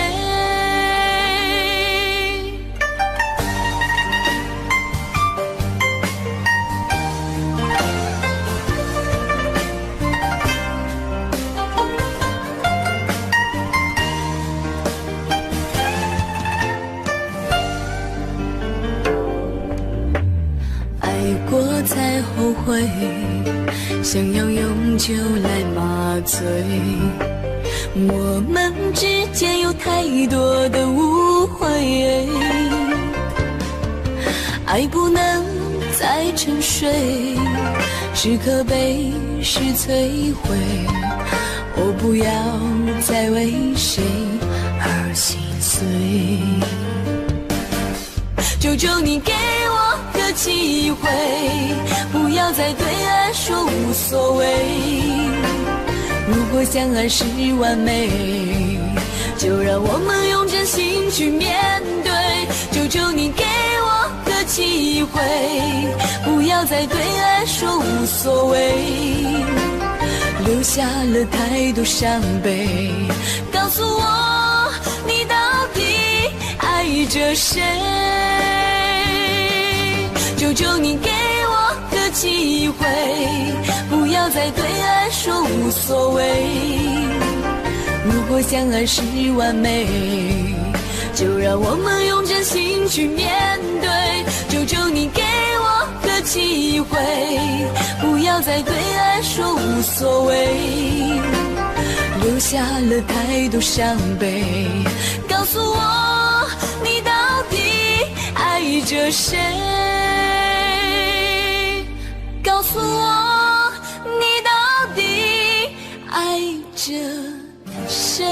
才后悔，想要用酒来麻醉。我们之间有太多的误会，爱不能再沉睡，是可悲是摧毁。我不要再为谁而心碎，求求你给我个机会，不要再对爱说无所谓。如果相爱是完美，就让我们用真心去面对。求求你给我个机会，不要再对爱说无所谓，留下了太多伤悲。告诉我，你到底爱着谁？求求你给我个机会，不要再对爱说无所谓。如果相爱是完美，就让我们用真心去面对。求求你给我个机会，不要再对爱说无所谓，留下了太多伤悲。告诉我，你到底爱着谁？告诉我，你到底爱着谁？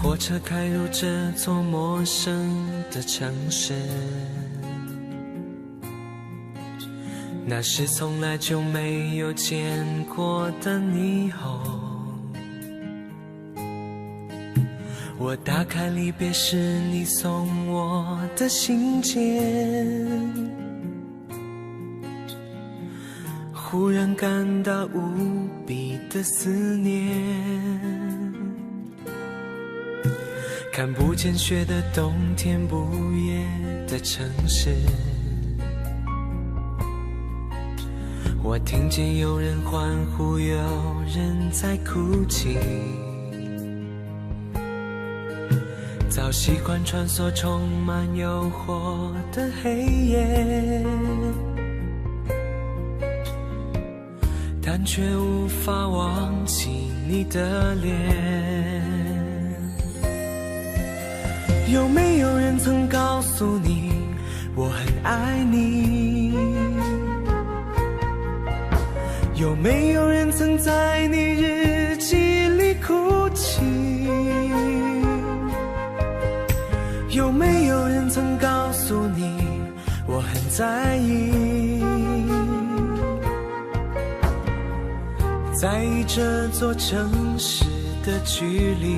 火车开入这座陌生的城市，那是从来就没有见过的霓虹。我打开离别时你送我的信件，忽然感到无比的思念。看不见雪的冬天，不夜的城市，我听见有人欢呼，有人在哭泣。早习惯穿梭充满诱惑的黑夜，但却无法忘记你的脸。有没有人曾告诉你我很爱你？有没有人曾在你日记里哭泣？有没有人曾告诉你我很在意？在这座城市的距离。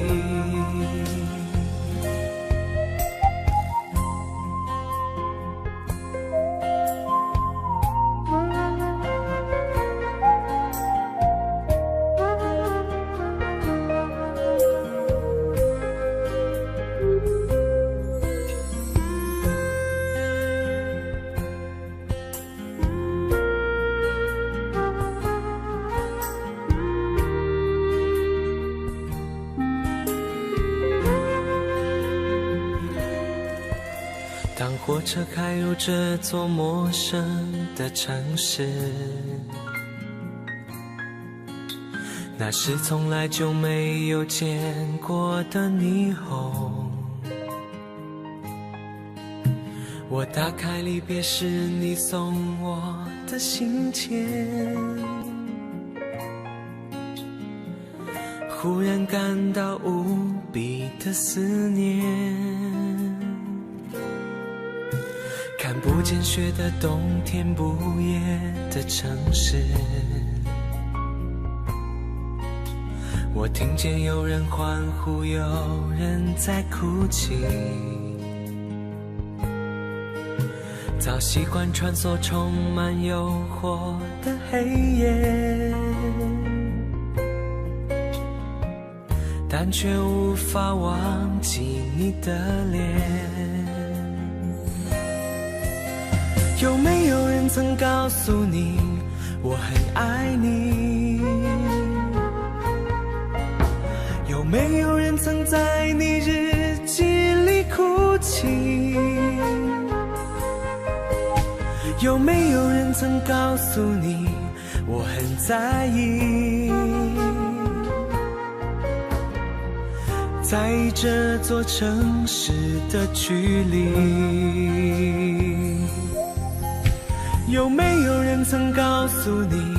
当火车开入这座陌生的城市，那是从来就没有见过的霓虹。我打开离别时你送我的信笺，忽然感到无比的思念。看不见雪的冬天，不夜的城市，我听见有人欢呼，有人在哭泣。早习惯穿梭充满诱惑的黑夜，但却无法忘记你的脸。有没有人曾告诉你我很爱你？有没有人曾在你日记里哭泣？有没有人曾告诉你我很在意？在这座城市的距离，有没有人曾告诉你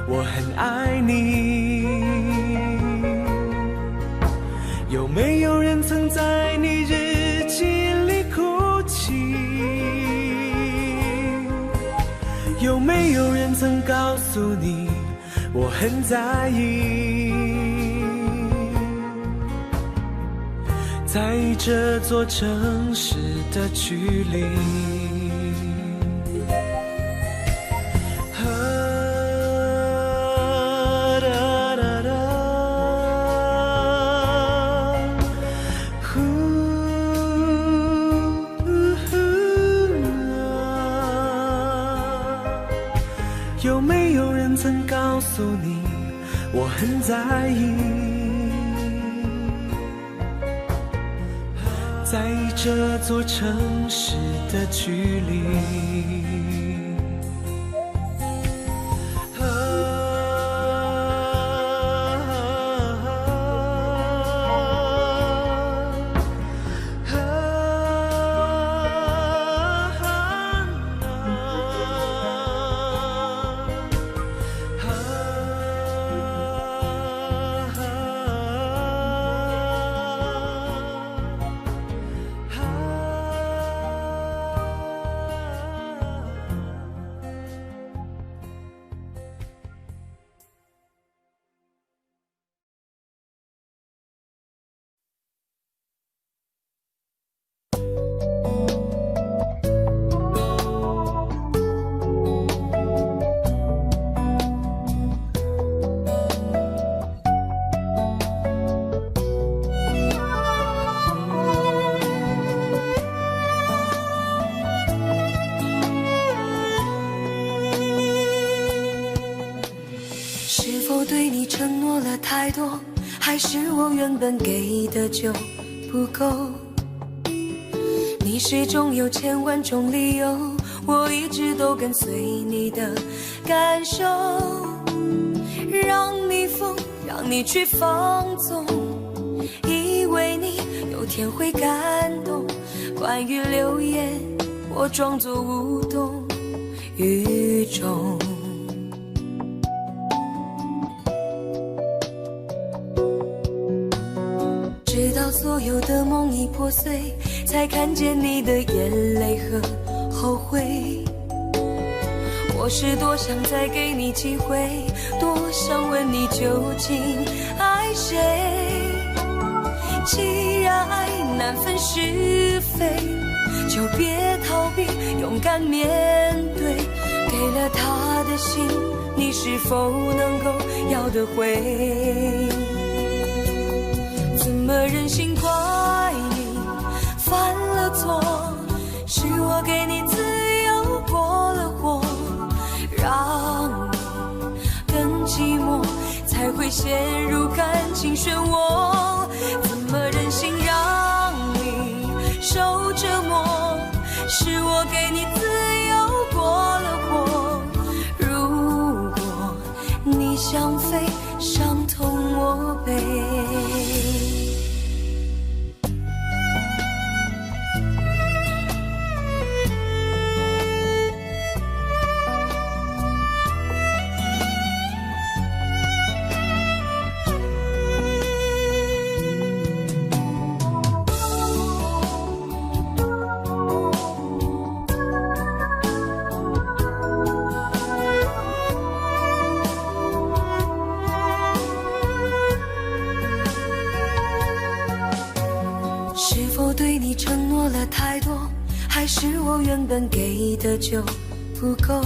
我很爱你？有没有人曾在你日记里哭泣？有没有人曾告诉你我很在意？在这座城市的距离，有没有人曾告诉你我很在意？在这座城市的距离。对你承诺了太多，还是我原本给的就不够？你始终有千万种理由，我一直都跟随你的感受，让你疯，让你去放纵，以为你有天会感动。关于流言，我装作无动于衷。直到所有的梦已破碎，才看见你的眼泪和后悔。我是多想再给你机会，多想问你究竟爱谁？既然爱难分是非，就别逃避，勇敢面对。给了他的心，你是否能够要得回？怎么忍心怪你犯了错？是我给你自由过了火，让你更寂寞，才会陷入感情漩涡。怎么忍心让你受折磨？是我给你自由过了火。如果你想飞，伤痛我背。对你承诺了太多，还是我原本给的就不够？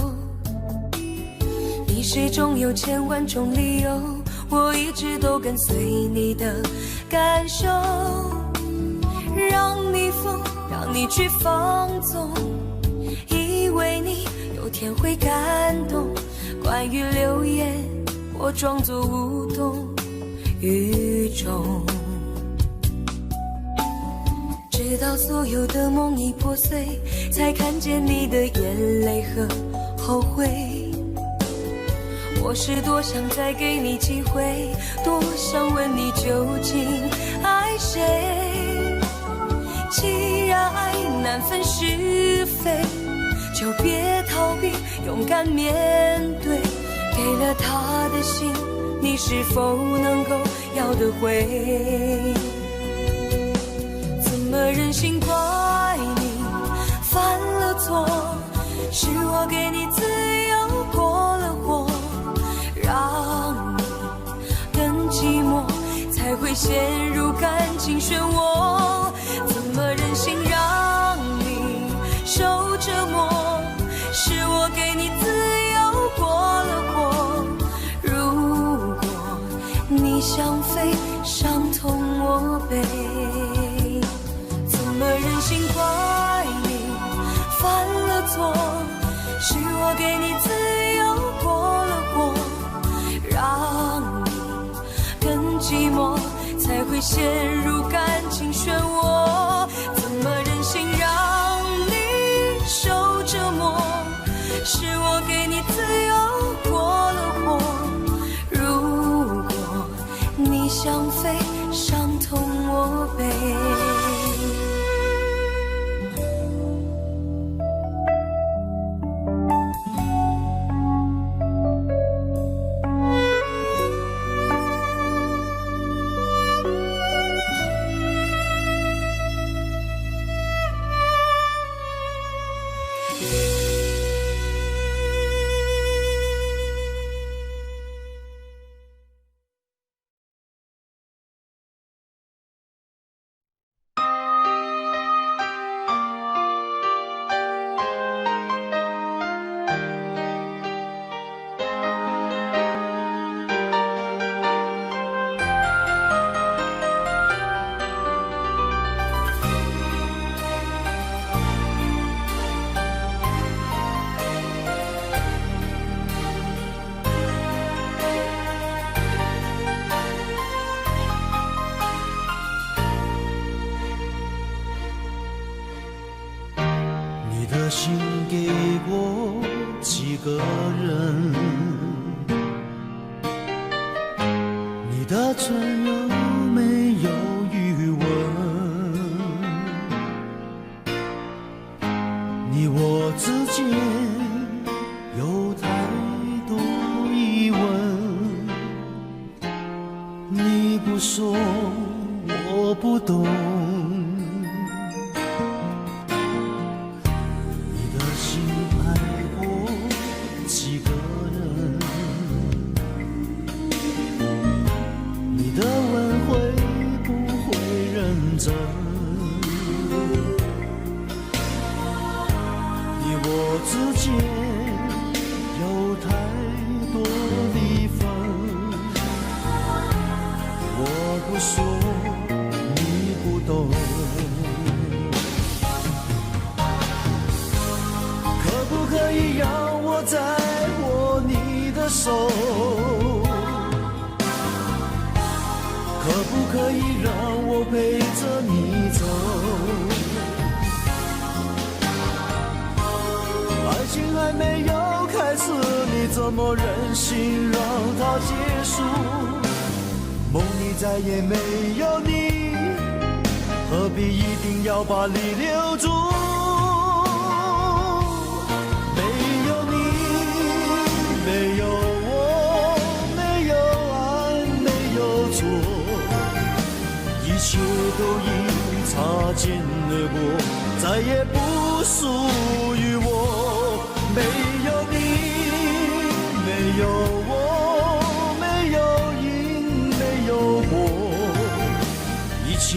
你始终有千万种理由，我一直都跟随你的感受，让你疯，让你去放纵，以为你有天会感动。关于流言，我装作无动于衷。直到所有的梦已破碎，才看见你的眼泪和后悔。我是多想再给你机会，多想问你究竟爱谁？既然爱难分是非，就别逃避，勇敢面对。给了他的心，你是否能够要得回？怎么忍心怪你犯了错？是我给你自由过了火，让你更寂寞，才会陷入感情漩涡。怎么忍心让你受折磨？是我给你自由过了火。如果你想飞，伤痛我背。怎么忍心怪你犯了错？是我给你自由过了火，让你更寂寞，才会陷入感情漩涡。怎么忍心让你受折磨？是我给你自由过了火。如果你想飞，伤痛我背。心给过几个人，你的唇有没有余温？你我之间有太多疑问，你不说我不懂。手，可不可以让我陪着你走？爱情还没有开始，你怎么忍心让它结束？梦里再也没有你，何必一定要把你留住？没有你，没有我，没有爱，没有错，一切都已擦肩而过，再也不属于我。没有你，没有我，没有因，没有果，一切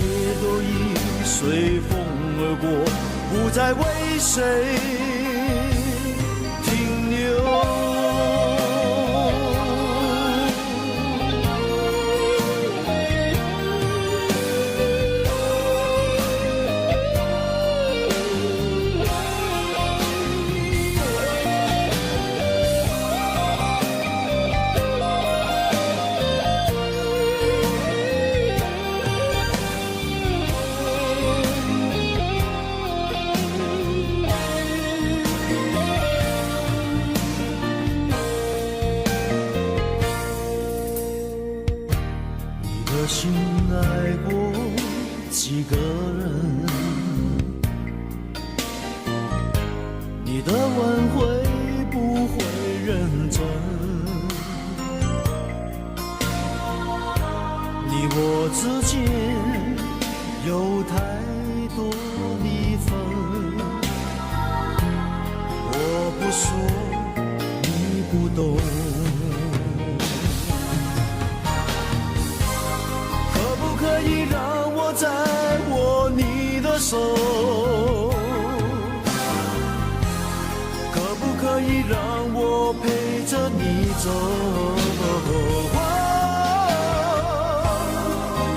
都已随风而过，不再为谁停留。心爱过几个人？你的吻会不会认真？你我之间有太多离分，我不说你不懂。可以让我再握你的手，可不可以让我陪着你走？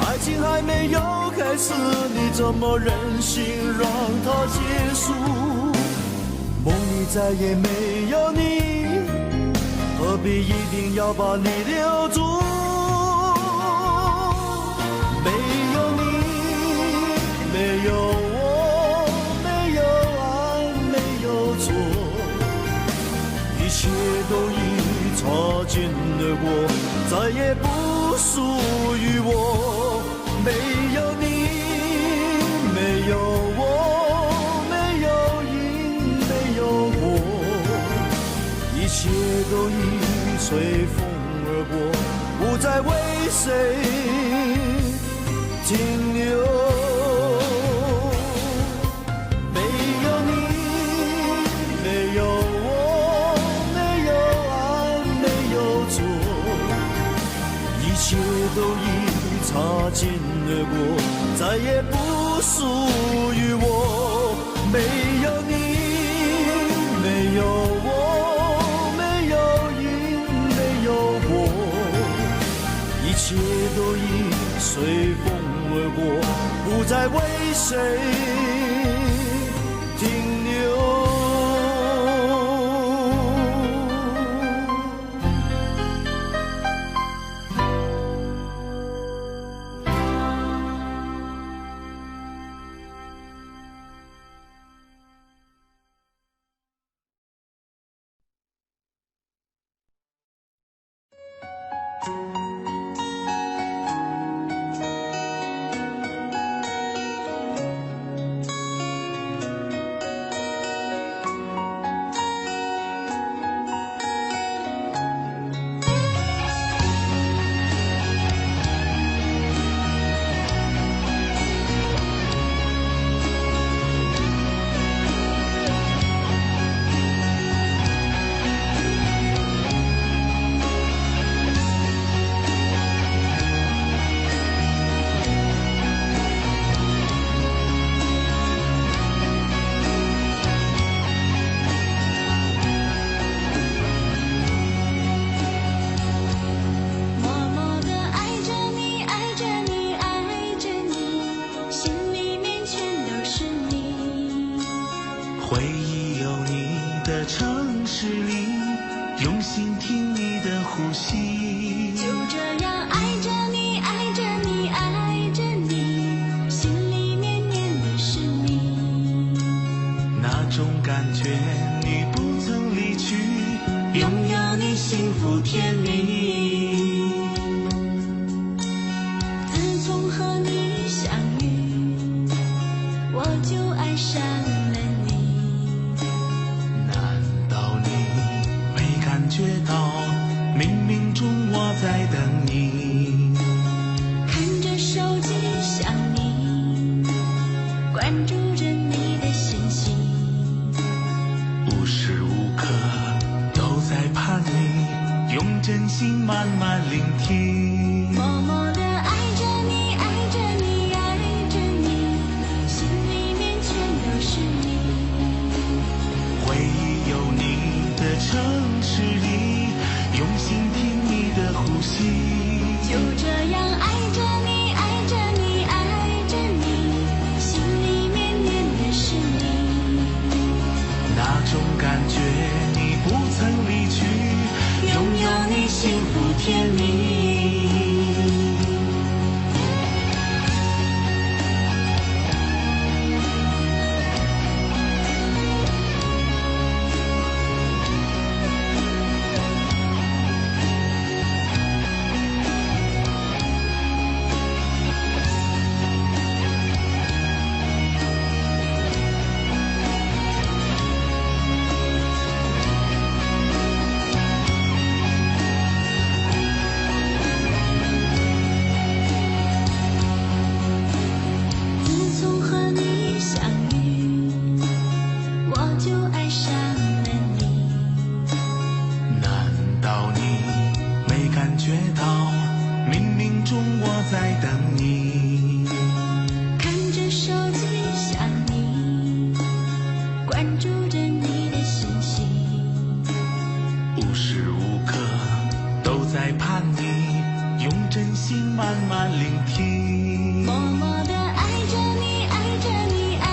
爱情还没有开始，你怎么忍心让它结束？梦里再也没有你，何必一定要把你留住？没有你，没有我，没有爱，没有错，一切都已擦肩而过，再也不属于我。没有你，没有我，没有因，没有果，一切都已随风而过，不再为谁停留。没有你，没有我，没有爱，没有错，一切都已擦肩而过，再也不属于我。没有你，没有我，没有因，没有果，一切都已随风而过，不再为谁停留。你。就这样爱着你，爱着你，爱着你，心里面念的是你。那种感觉你不曾离去，拥有你幸福甜蜜。自从和你相遇，我就爱上了你。难道你没感觉到，冥冥中我在等你？看着手机想你，关注着你的信息，无时无刻都在盼你，用真心慢慢聆听。默默地爱着你，爱着你，爱着你，心里面全都是你。回忆有你的城市里，用心听你的呼吸。就这样爱着你，爱着你，爱着你，心里面念的是你。那种感觉你不曾离去，拥有你幸福甜蜜。自从和你相遇，我就爱上了你。难道你没感觉到，冥冥中我在等你？看着手机想你，关注着你的信息，无时无刻都在盼你，用真心慢慢聆听。默默地爱着你，爱着你，爱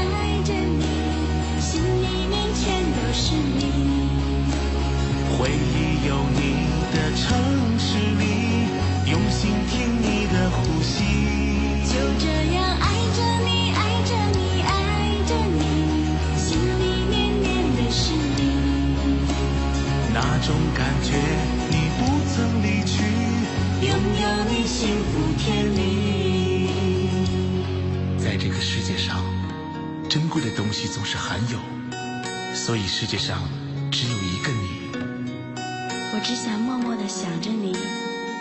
着你，心里面全都是你。回忆有你的城市里，用心听你的呼吸。就这样爱着你，爱着你，爱着你，心里面念的是你。那种感觉你不曾离去，拥有你幸福甜蜜。在这个世界上，珍贵的东西总是罕有，所以世界上只有一个你。我只想默默地想着你，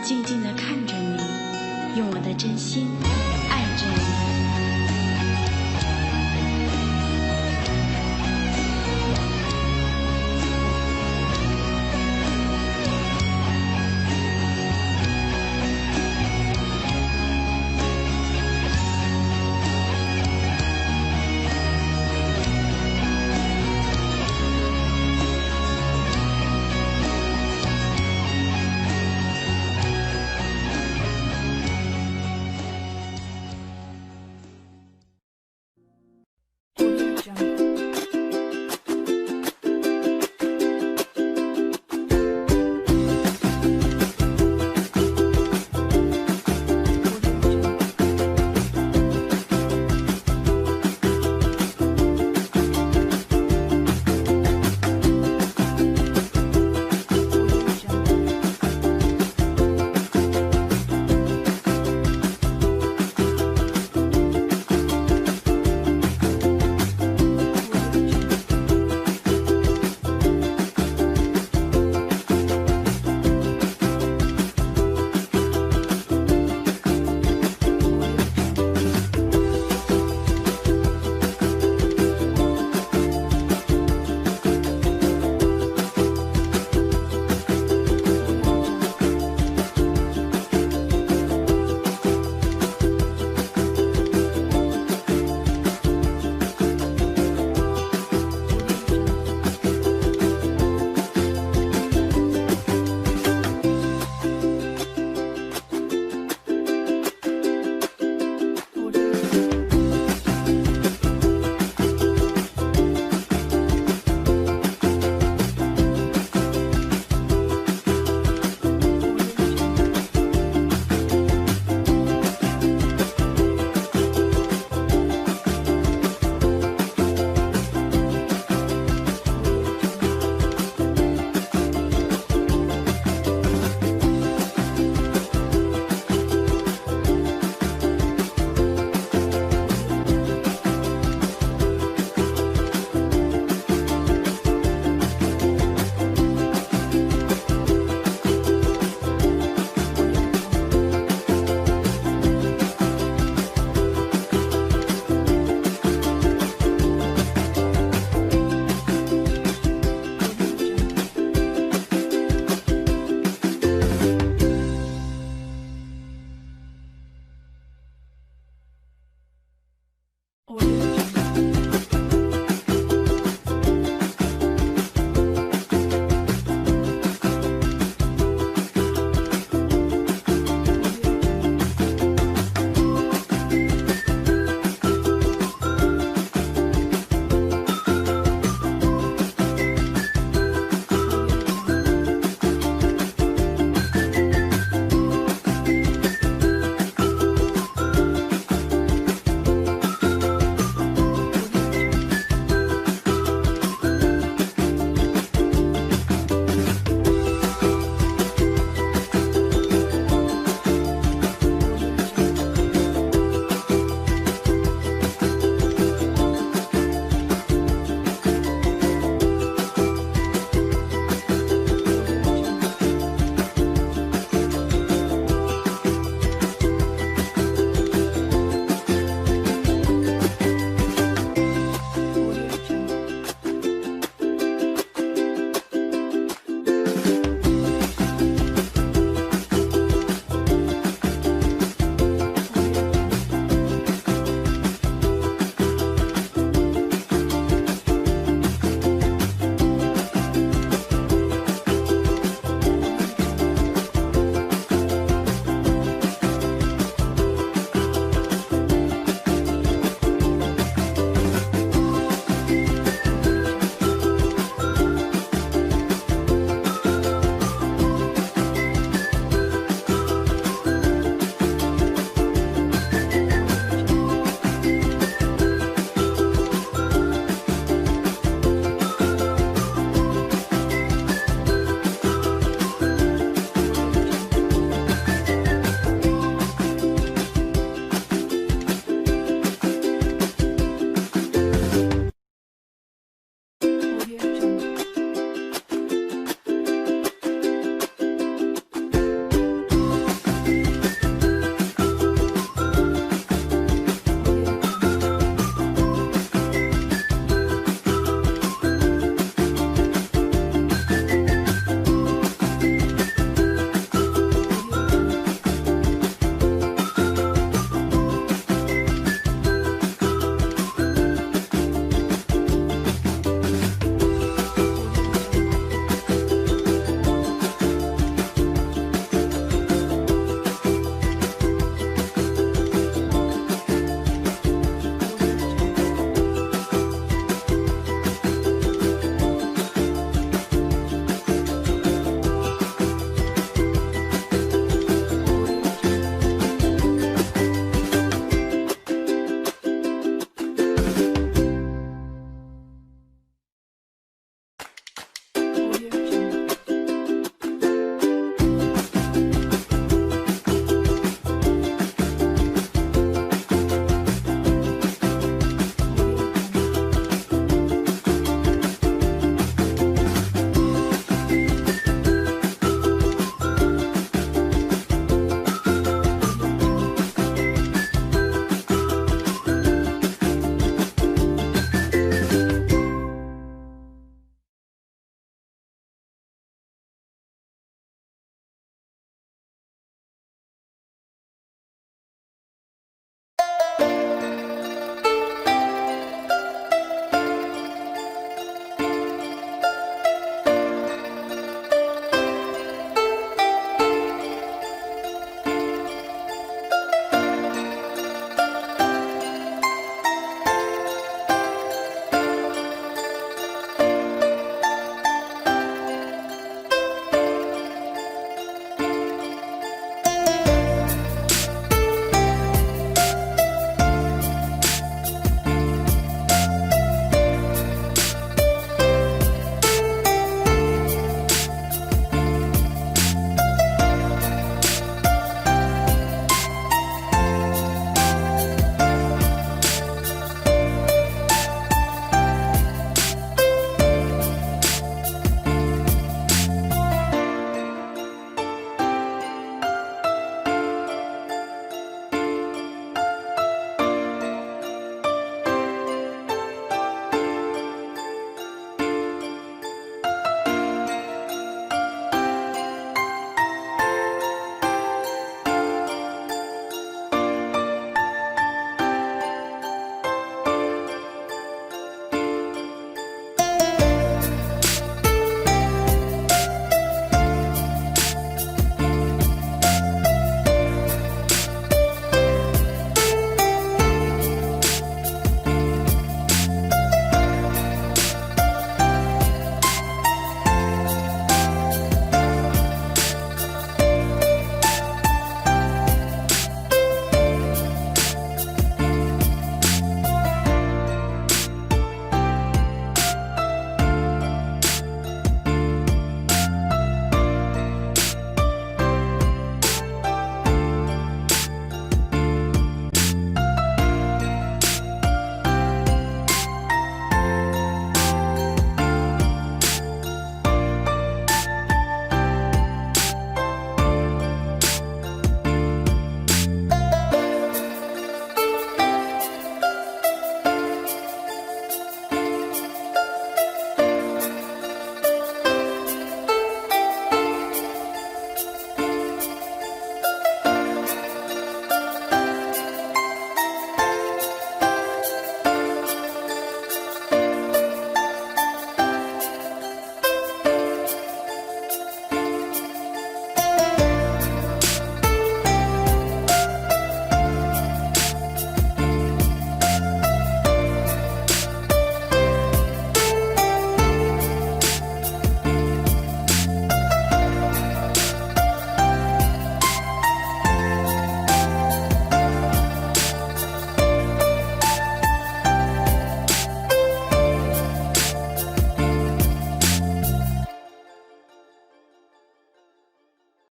静静地看着你，用我的真心